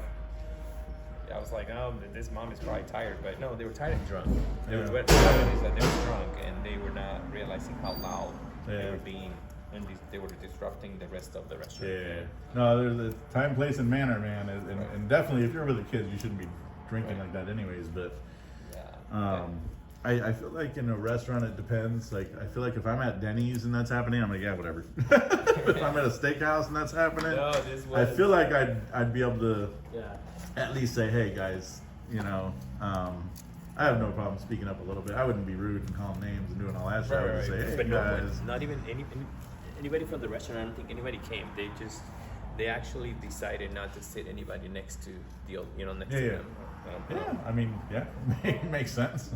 I was like, oh, this mom is probably tired, but no, they were tired and drunk. What happened is that they were drunk and they were not realizing how loud they were being, and they were disrupting the rest of the restaurant. Yeah. No, there's a time, place, and manner, man, and definitely if you're with the kids, you shouldn't be drinking like that, anyways. But I feel like in a restaurant it depends. Like I feel like if I'm at Denny's and that's happening, I'm like, yeah, whatever. If I'm at a steakhouse and that's happening, I feel like I'd be able to. At least say, hey guys, you know, I have no problem speaking up a little bit. I wouldn't be rude and calling names and doing all that shit. I would say, hey but guys. not even anybody from the restaurant. I don't think anybody came. They actually decided not to sit anybody next to next to them. I mean, makes sense.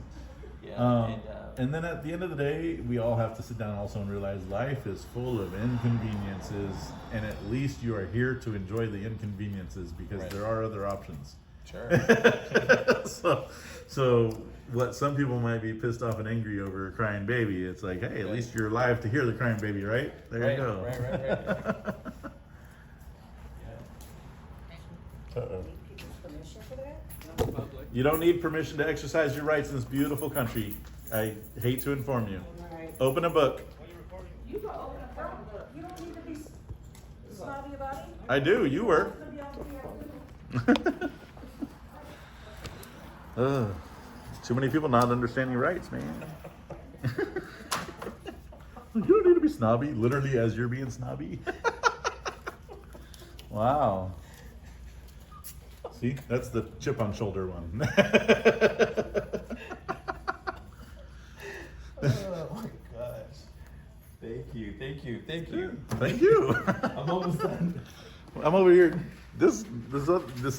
And then at the end of the day, we all have to sit down also and realize life is full of inconveniences, and at least you are here to enjoy the inconveniences because there are other options. Sure. So what some people might be pissed off and angry over a crying baby, it's like, hey, at least you're alive to hear the crying baby, right? There you go. Right. Uh-oh. Permission for that? You don't need permission to exercise your rights in this beautiful country. I hate to inform you. Right. Open a book. You go open a book. You don't need to be snobby about it. I do. You were. Too many people not understanding rights, man. You don't need to be snobby, literally as you're being snobby. Wow. See, that's the chip on shoulder one. Oh my gosh. Thank you. Thank you. I'm almost done. I'm over here. This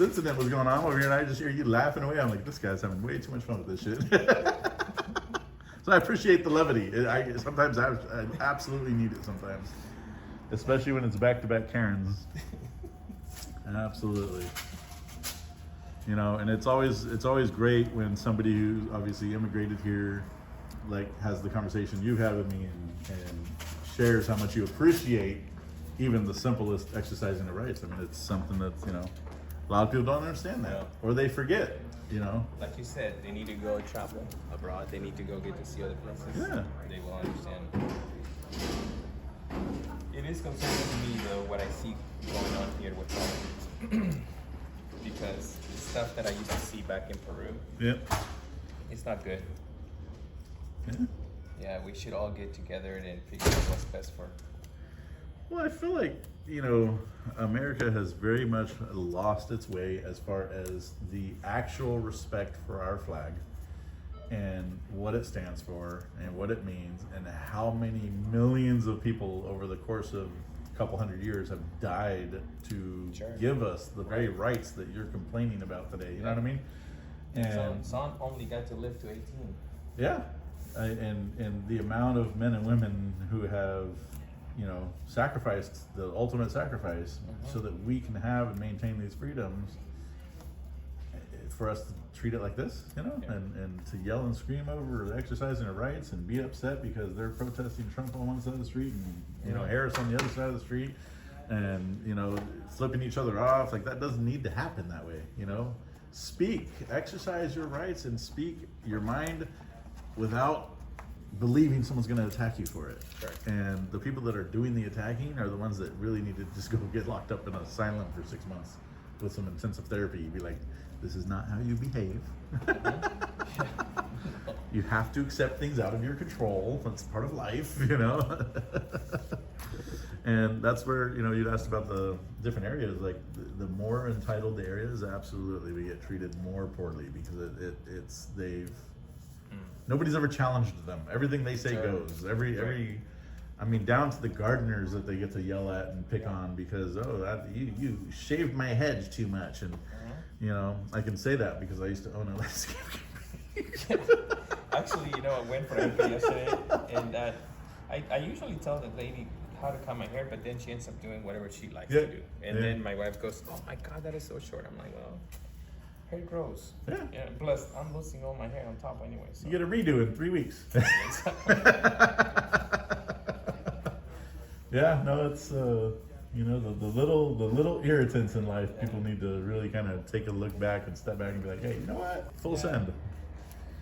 incident was going on over here, and I just hear you laughing away. I'm like, this guy's having way too much fun with this shit. So I appreciate the levity. Sometimes I absolutely need it. Sometimes, especially when it's back-to-back Karens. Absolutely. You know, and it's always great when somebody who obviously immigrated here, like, has the conversation you've had with me and shares how much you appreciate even the simplest exercising the rights. I mean, it's something that's, you know, a lot of people don't understand that, or they forget, you know. Like you said, they need to go travel abroad. They need to go get to see other places. Yeah. They will understand. It is concerning to me, though, what I see going on here with politics. Because the stuff that I used to see back in Peru, it's not good. Yeah, we should all get together and figure out what's best for. Well, I feel like, you know, America has very much lost its way as far as the actual respect for our flag and what it stands for and what it means and how many millions of people over the course of a couple hundred years have died to give us the very rights that you're complaining about today. You know what I mean? And Son only got to live to 18. Yeah. And the amount of men and women who have, you know, sacrificed the ultimate sacrifice so that we can have and maintain these freedoms, for us to treat it like this, you know, and to yell and scream over exercising our rights and be upset because they're protesting Trump on one side of the street and, you know, Harris on the other side of the street and, you know, flipping each other off, like that doesn't need to happen that way, you know. Speak, exercise your rights and speak your mind without believing someone's going to attack you for it. And the people that are doing the attacking are the ones that really need to just go get locked up in an asylum for 6 months with some intensive therapy. Be like, this is not how you behave. You have to accept things out of your control. That's part of life, you know. And that's where, you know, you'd asked about the different areas. Like the more entitled the areas, absolutely, we get treated more poorly because nobody's ever challenged them. Everything they say goes. I mean, down to the gardeners that they get to yell at and pick on because, you shaved my hedge too much. And, you know, I can say that because I used to own a landscape company. Actually, you know, I went for an interview yesterday and I usually tell the lady how to cut my hair, but then she ends up doing whatever she likes Yeah. to do. And Yeah. then my wife goes, "Oh my God, that is so short." I'm like, "Well, hair grows." Yeah. Yeah. Plus, I'm losing all my hair on top anyway. So. You get a redo in 3 weeks. Yeah, no, it's you know, the little irritants in life. People need to really kind of take a look back and step back and be like, hey, you know what? Full send.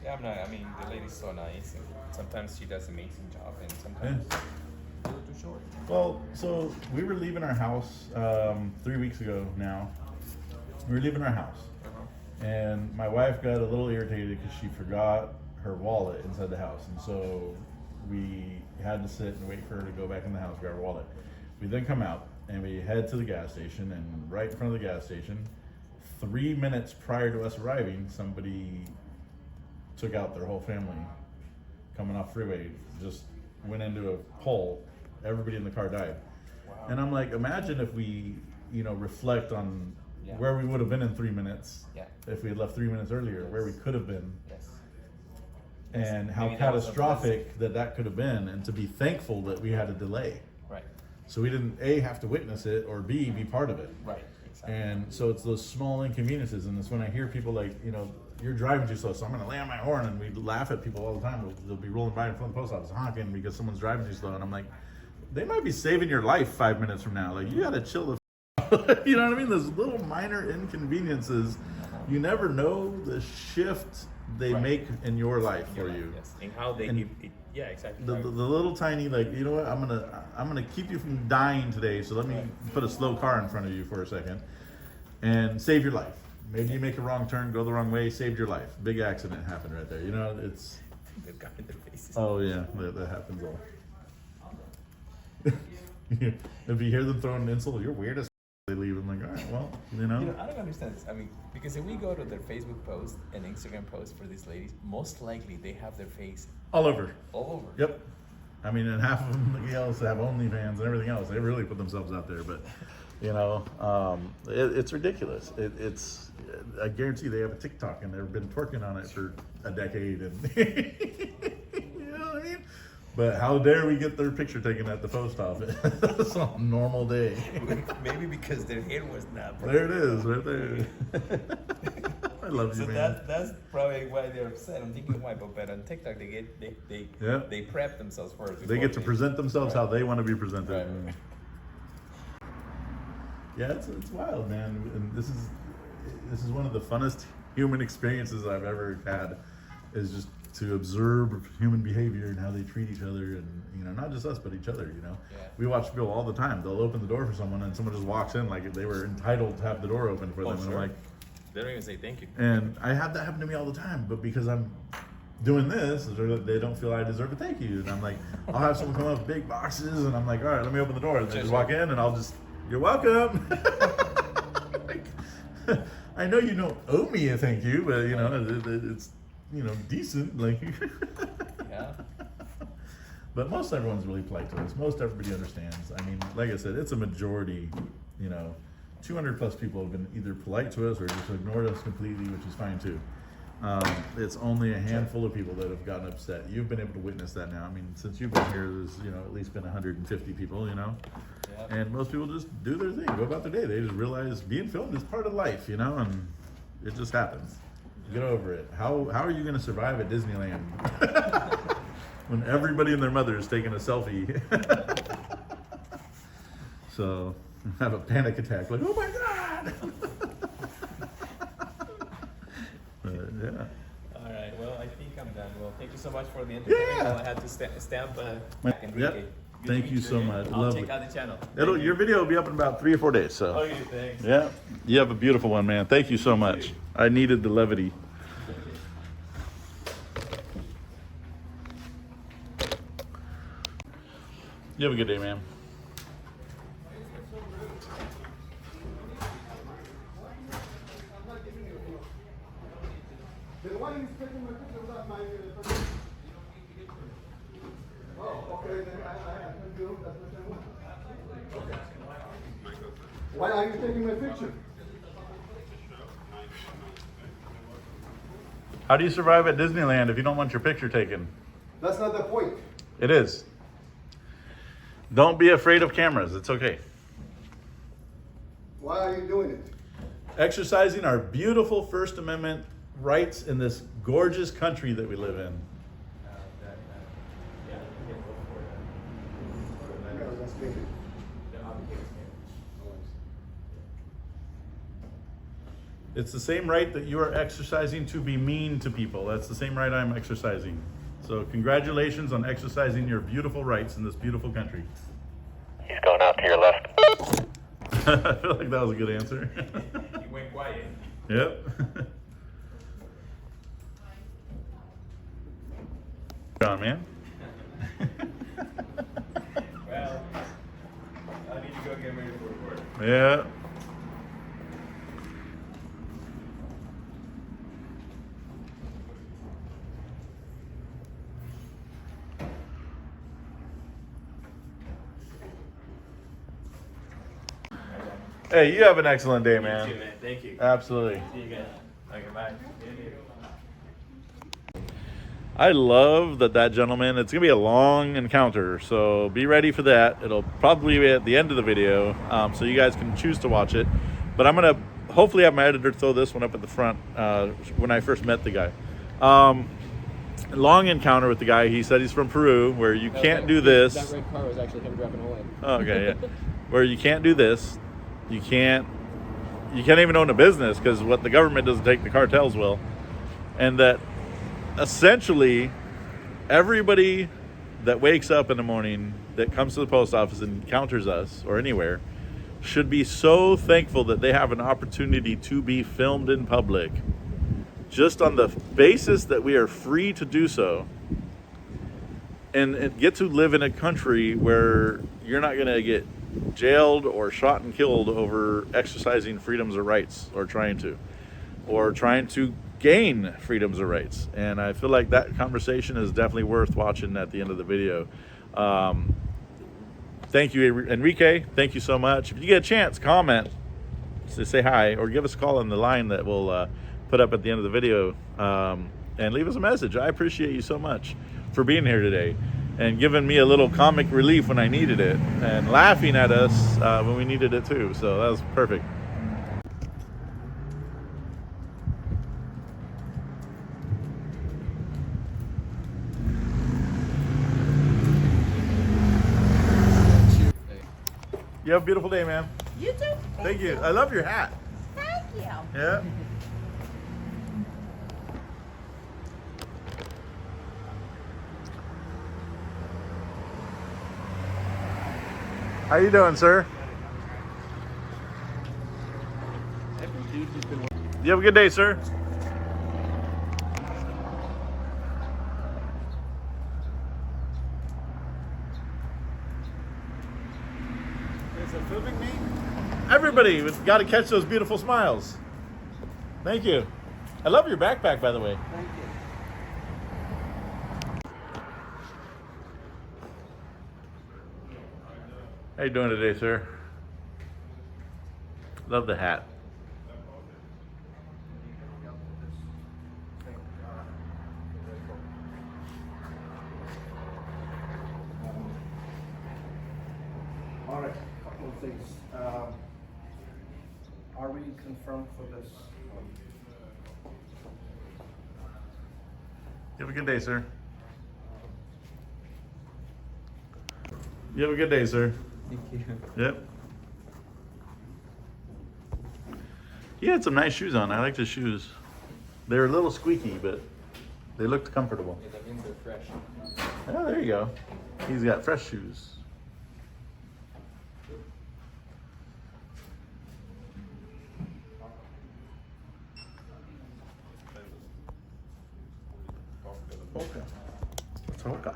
Yeah, I'm not. I mean, the lady's so nice, and sometimes she does an amazing job, and sometimes a little too short. Well, so we were leaving our house 3 weeks ago now. We were leaving our house. And my wife got a little irritated because she forgot her wallet inside the house. And so we had to sit and wait for her to go back in the house, grab her wallet. We then come out and we head to the gas station, and right in front of the gas station, 3 minutes prior to us arriving, somebody took out their whole family coming off freeway, just went into a pole. Everybody in the car died. Wow. And I'm like, imagine if we, you know, reflect on where we would have been in 3 minutes if we had left 3 minutes earlier, where we could have been. And how Maybe that was a catastrophic that could have been, and to be thankful that we had a delay. Right. So we didn't A, have to witness it, or B, be part of it. Right. Exactly. And so it's those small inconveniences, and it's when I hear people like, you know, you're driving too slow, so I'm gonna lay on my horn, and we laugh at people all the time. They'll be rolling by in front of the post office honking because someone's driving too slow, and I'm like, they might be saving your life 5 minutes from now. Like, you gotta chill the you know what I mean? Those little minor inconveniences, you never know the shift they make in your life for you. Yes. And how they yeah, exactly. The little tiny, like, you know what, I'm gonna keep you from dying today, so let me put a slow car in front of you for a second and save your life. Maybe you make a wrong turn, go the wrong way, saved your life. Big accident happened right there. You know, it's They've got in their faces. oh yeah, that happens all. If you hear them throwing an insult, you're weird as they leave. I'm like, all right, well, you know. I don't understand this. I mean, because if we go to their Facebook post and Instagram post for these ladies, most likely they have their face All over. all over. Yep. I mean, and half of them else have OnlyFans and everything else. They really put themselves out there, but you know, it's ridiculous. It's I guarantee they have a TikTok and they've been twerking on it for a decade, and you know what I mean. But how dare we get their picture taken at the post office on a normal day? Maybe because their hair was not. There it is, right there. I love you, So man. that's probably why they're upset. I'm thinking why, but on TikTok they prep themselves first. They get to before present themselves how they want to be presented. Right. Yeah, it's wild, man. And this is one of the funnest human experiences I've ever had, is just to observe human behavior and how they treat each other, and you know, not just us but each other. You know, we watch people all the time. They'll open the door for someone and someone just walks in like they were entitled to have the door open for them. And I'm like, They don't even say thank you. and I have that happen to me all the time, but because I'm doing this, they don't feel I deserve a thank you. And I'm like, I'll have someone come up with big boxes, and I'm like, all right, let me open the door. And they just walk in, and I'll just, you're welcome. Like, I know you don't owe me a thank you, but you know, it's, you know, decent. Like, Yeah. but most everyone's really polite to us. Most everybody understands. I mean, like I said, it's a majority, you know, 200 plus people have been either polite to us or just ignored us completely, which is fine too. It's only a handful of people that have gotten upset. You've been able to witness that now. I mean, since you've been here, there's, you know, at least been 150 people, you know, and most people just do their thing, go about their day. They just realize being filmed is part of life, you know, and it just happens. Get over it. How are you going to survive at Disneyland when everybody and their mother is taking a selfie? So have a panic attack, like, oh my God. But, yeah. All right. Well, I think I'm done. Well, thank you so much for the entertainment. Yeah. I had to stamp Enrique. Yep. Good Thank to you meet so again. much. I'll Lovely. check out the channel. Your video will be up in about 3 or 4 days. So. Okay, thanks. Yeah. You have a beautiful one, man. Thank you so much. I needed the levity. You have a good day, man. Then why are you taking my picture without my permission? Oh, okay, then I can do as much as I want. Okay. Why are you taking my picture? How do you survive at Disneyland if you don't want your picture taken? That's not the point. It is. Don't be afraid of cameras. It's okay. Why are you doing it? Exercising our beautiful First Amendment rights in this gorgeous country that we live in. It's the same right that you are exercising to be mean to people. That's the same right I'm exercising. So congratulations on exercising your beautiful rights in this beautiful country. He's going out to your left. I feel like that was a good answer. You went quiet. Yep. John, man. Well, I need to go get ready for work. Yeah. Hey, you have an excellent day, man. You too, man. Thank you. Absolutely. See you guys. Okay, bye. I love that gentleman. It's gonna be a long encounter, so be ready for that. It'll probably be at the end of the video, so you guys can choose to watch it. But I'm gonna hopefully have my editor throw this one up at the front when I first met the guy. Long encounter with the guy. He said he's from Peru, where you can't do this. That red car was actually him driving away. Okay, yeah. Where you can't do this. You can't even own a business because what the government doesn't take, the cartels will. And that essentially everybody that wakes up in the morning that comes to the post office and encounters us or anywhere should be so thankful that they have an opportunity to be filmed in public, just on the basis that we are free to do so, and get to live in a country where you're not going to get jailed or shot and killed over exercising freedoms or rights, or trying to gain freedoms or rights. And I feel like that conversation is definitely worth watching at the end of the video. Thank you, Enrique. Thank you so much. If you get a chance, comment, say hi, or give us a call on the line that we'll put up at the end of the video, and leave us a message. I appreciate you so much for being here today and giving me a little comic relief when I needed it, and laughing at us when we needed it too. So that was perfect. You have a beautiful day, man. You too. Thank you. I love your hat. Thank you. Yeah. How you doing, sir? You have a good day, sir. Is it filming me? Everybody, we've got to catch those beautiful smiles. Thank you. I love your backpack, by the way. Thank you. How you doing today, sir? Love the hat. All right, a couple of things. Are we confirmed for this? You have a good day, sir. You have a good day, sir. Thank you. Yep. He had some nice shoes on. I liked his shoes. They were a little squeaky, but they looked comfortable. Yeah, that means they're fresh. Oh, there you go. He's got fresh shoes. Hoka. What's Hoka?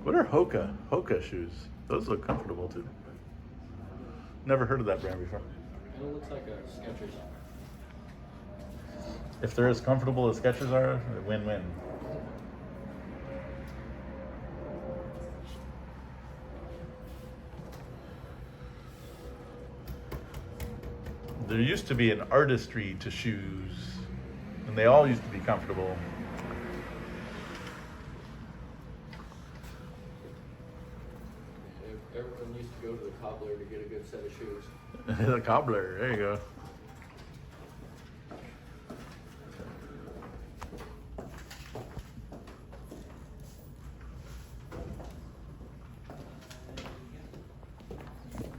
What are Hoka shoes? Those look comfortable too. Never heard of that brand before. It looks like a Skechers. If they're as comfortable as Skechers are, win-win. There used to be an artistry to shoes, and they all used to be comfortable. Everyone used to go to the cobbler to get a good set of shoes. The cobbler, there you go.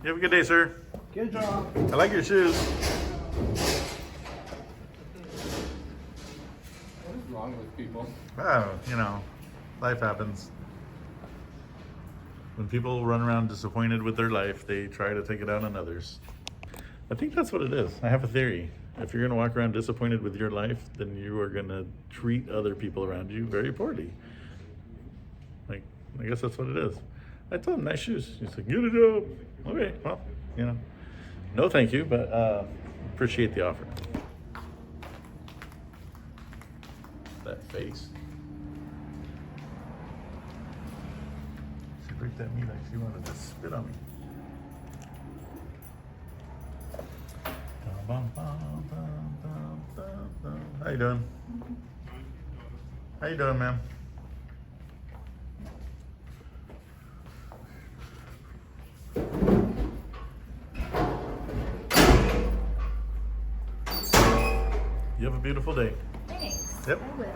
You have a good day, sir. Good job. I like your shoes. What is wrong with people? Oh, you know, life happens. When people run around disappointed with their life, they try to take it out on others. I think that's what it is. I have a theory. If you're going to walk around disappointed with your life, then you are going to treat other people around you very poorly. Like, I guess that's what it is. I told him, nice shoes. He's like, get a job. Okay, well, you know, no thank you, but appreciate the offer. That face. She looked at me like she wanted to spit on me. How you doing? How you doing, ma'am? You have a beautiful day. Thanks. Yep. I will.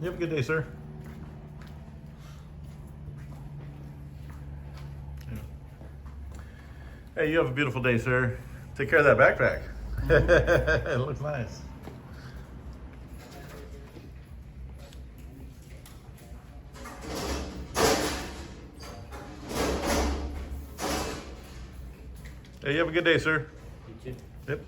You have a good day, sir. Hey, you have a beautiful day, sir. Take care of that backpack. It looks nice. Hey, you have a good day, sir. You too. Yep.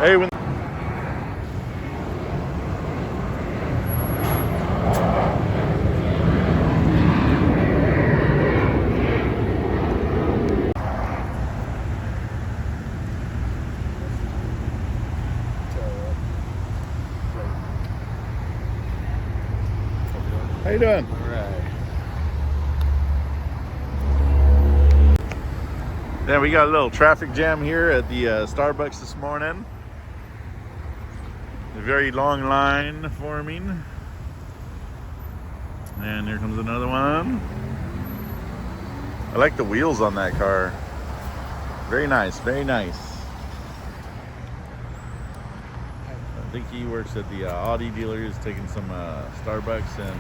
Hey, when how you doing? All right. Yeah, we got a little traffic jam here at the Starbucks this morning. A very long line forming. And here comes another one. I like the wheels on that car. Very nice, very nice. I think he works at the Audi dealer. He's taking some Starbucks and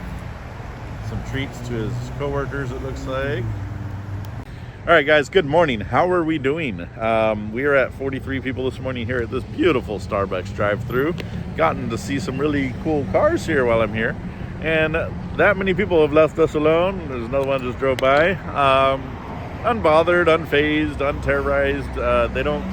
some treats to his coworkers, it looks like. All right, guys, good morning. How are we doing? We are at 43 people this morning here at this beautiful Starbucks drive-thru. Gotten to see some really cool cars here while I'm here. And that many people have left us alone. There's another one just drove by. Unbothered, unfazed, unterrorized. They don't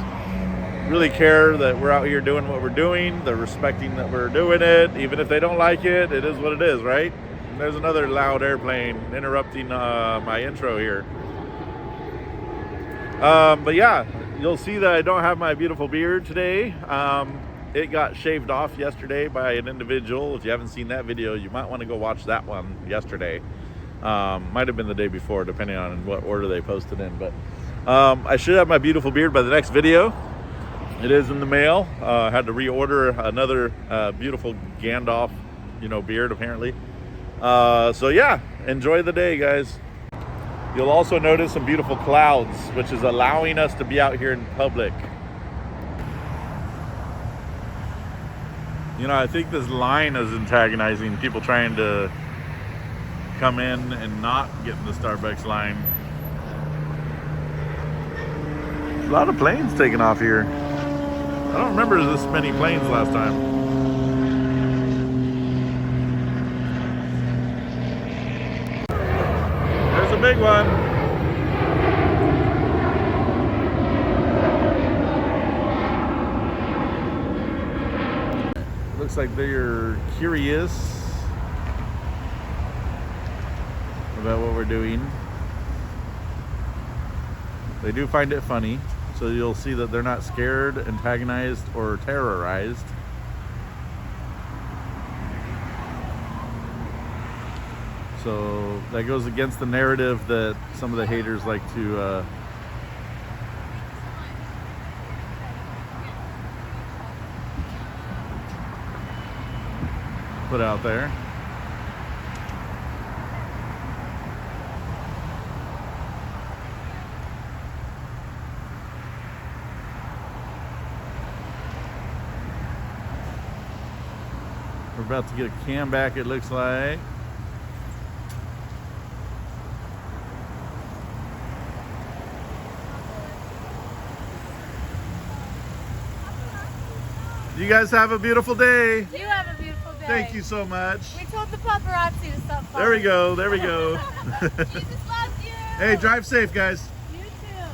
really care that we're out here doing what we're doing. They're respecting that we're doing it. Even if they don't like it, it is what it is, right? And there's another loud airplane interrupting my intro here. But yeah, you'll see that I don't have my beautiful beard today. It got shaved off yesterday by an individual. If you haven't seen that video, you might want to go watch that one yesterday. Might have been the day before, depending on what order they posted in. But I should have my beautiful beard by the next video. It is in the mail. I had to reorder another beautiful Gandalf, beard apparently. So yeah, enjoy the day, guys. You'll also notice some beautiful clouds, which is allowing us to be out here in public. I think this line is antagonizing people trying to come in and not get in the Starbucks line. A lot of planes taking off here. I don't remember this many planes last time. There's a big one. Looks like they're curious about what we're doing. They do find it funny, so you'll see that they're not scared, antagonized, or terrorized. So that goes against the narrative that some of the haters like to put out there. We're about to get a cam back, it looks like. You guys have a beautiful day. You have a beautiful day. Thank you so much. We told the paparazzi to stop following. There we go, there we go. Jesus loves you. Hey, drive safe, guys. You too.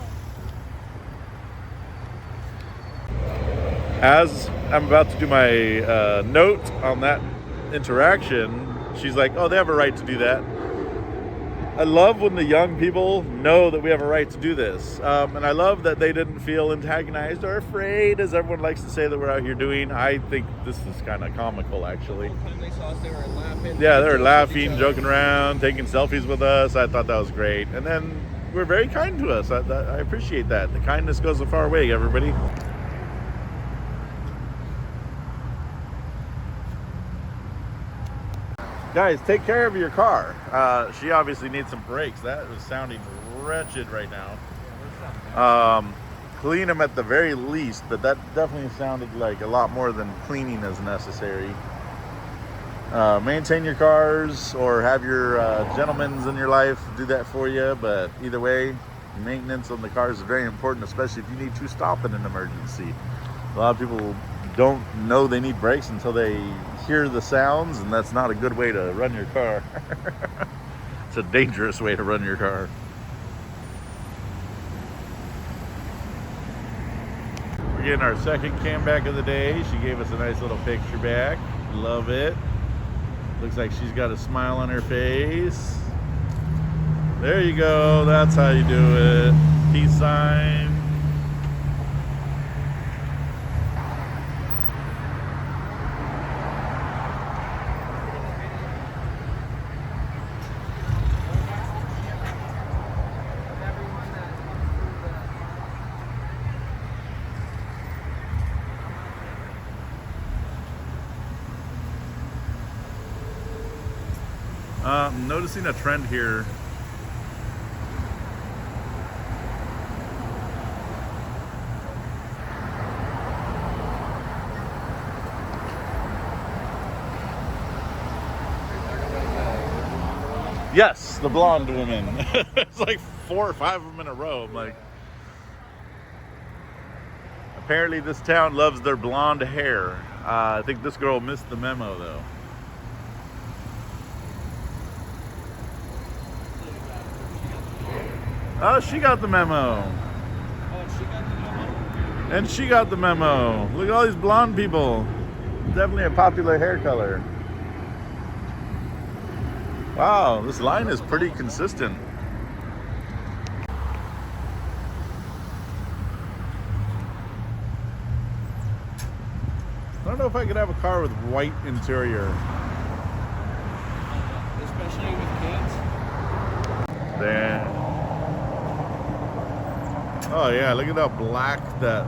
As I'm about to do my note on that interaction, she's like, oh, they have a right to do that. I love when the young people know that we have a right to do this. And I love that they didn't feel antagonized or afraid, as everyone likes to say that we're out here doing. I think this is kind of comical, actually. They saw us, they were laughing. Yeah, they were laughing, joking around, taking selfies with us. I thought that was great. And then we're very kind to us. I appreciate that. The kindness goes a far way, everybody. Guys, take care of your car. She obviously needs some brakes. That was sounding wretched right now. Clean them at the very least, but that definitely sounded like a lot more than cleaning is necessary. Maintain your cars or have your gentlemen in your life do that for you, but either way, maintenance on the cars is very important, especially if you need to stop in an emergency. A lot of people don't know they need brakes until they hear the sounds, and that's not a good way to run your car. It's a dangerous way to run your car. getting our second cam back of the day. She gave us a nice little picture back. Love it. Looks like she's got a smile on her face. There you go. That's how you do it. Peace sign. I'm noticing a trend here. Yes, the blonde woman. It's like 4 or 5 of them in a row. I'm like, apparently this town loves their blonde hair. I think this girl missed the memo though. Oh, she got the memo. And she got the memo. Look at all these blonde people. Definitely a popular hair color. Wow, this line is pretty consistent. I don't know if I could have a car with white interior. Especially with kids. Damn. Oh yeah, look at how black that.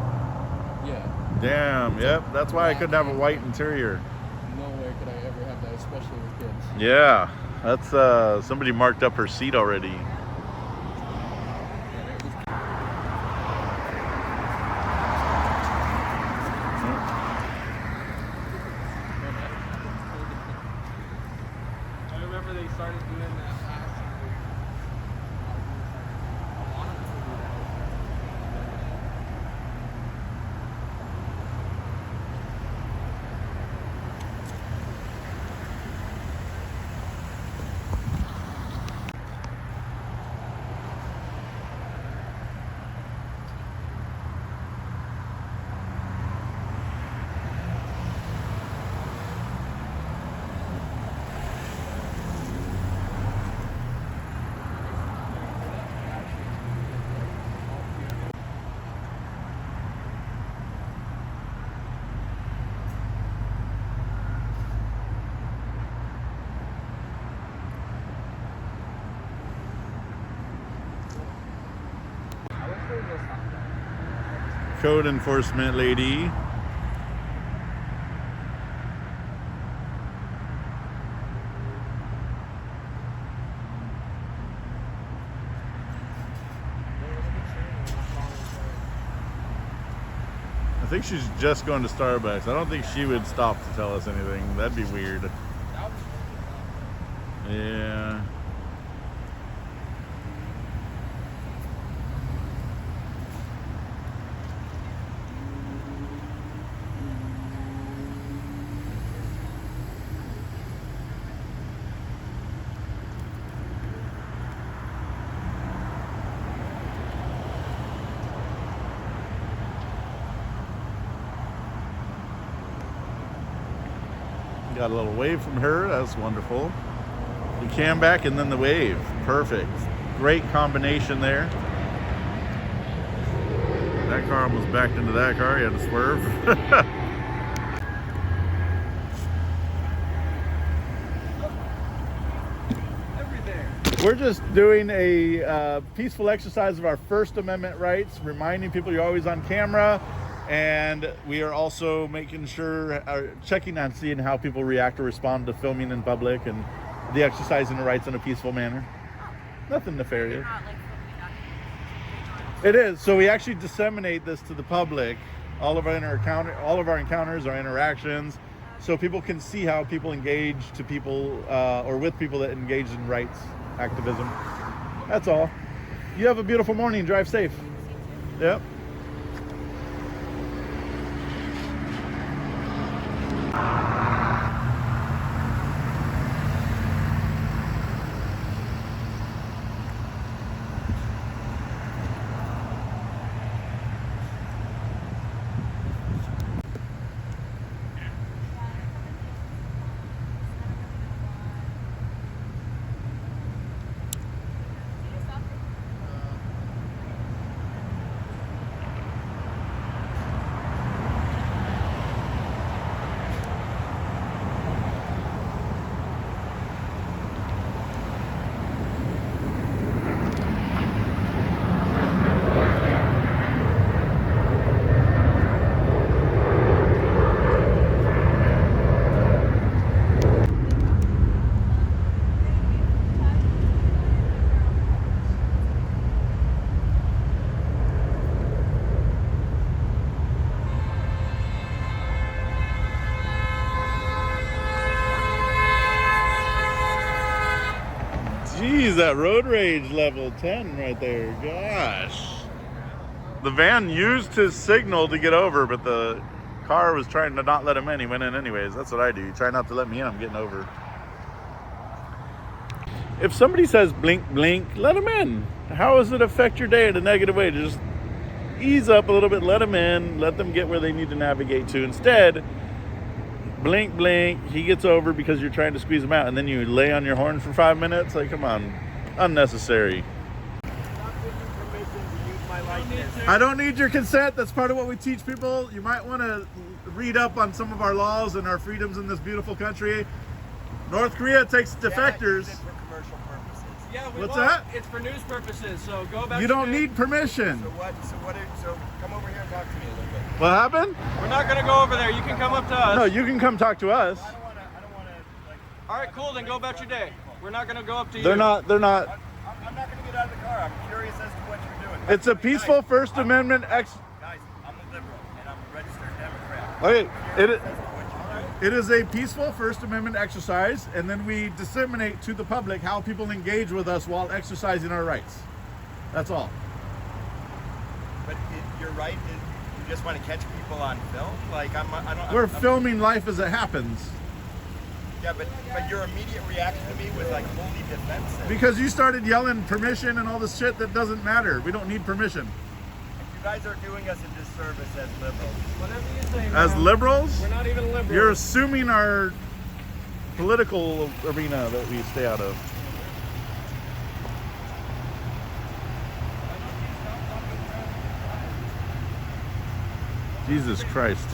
Yeah. Damn, yep. That's why I couldn't have a white interior. No way could I ever have that, especially with kids. Yeah, that's somebody marked up her seat already. I remember they started doing that last year. I wanted to do Code enforcement lady. I think she's just going to Starbucks. I don't think she would stop to tell us anything. That'd be weird. Yeah. Got a little wave from her. That's wonderful. The cam back and then the wave. Perfect. Great combination there. That car almost backed into that car. He had to swerve. We're just doing a peaceful exercise of our First Amendment rights, reminding people you're always on camera. And we are also making sure, checking on seeing how people react or respond to filming in public and the exercising the rights in a peaceful manner. Nothing nefarious. It is. So we actually disseminate this to the public, all of our encounters, our interactions, so people can see how people engage to people or with people that engage in rights activism. That's all. You have a beautiful morning. Drive safe. Yep. He's at road rage level 10 right there. Gosh. The van used his signal to get over, but the car was trying to not let him in. He went in anyways. That's what I do. You try not to let me in, I'm getting over. If somebody says blink, blink, let them in. How does it affect your day in a negative way? Just ease up a little bit, let them in, let them get where they need to navigate to. Instead, blink, blink, he gets over because you're trying to squeeze him out, and then you lay on your horn for 5 minutes. Like, come on, unnecessary. I don't need your consent. That's part of what we teach people. You might want to read up on some of our laws and our freedoms in this beautiful country. North Korea takes defectors. Yeah, What's that? It's for news purposes, so go about You don't need permission. So come over here and talk to me a little bit. What happened? We're not gonna go over there. You can come up to us. No, you can come talk to us. All right, cool. Then go about your day. We're not gonna go up to you. They're not. I'm not gonna get out of the car. I'm curious as to what you're doing. It's a peaceful First Amendment Guys, I'm a liberal and I'm a registered Democrat. Okay, it is a peaceful First Amendment exercise, and then we disseminate to the public how people engage with us while exercising our rights. That's all. But you're right. You just want to catch people on film. Like We're filming life as it happens. Yeah, but your immediate reaction to me was like wholly defensive. Because you started yelling permission and all this shit that doesn't matter. We don't need permission. You guys are doing us a disservice as liberals. Whatever you say. As liberals? We're not even liberals. You're assuming our political arena that we stay out of. Jesus Christ.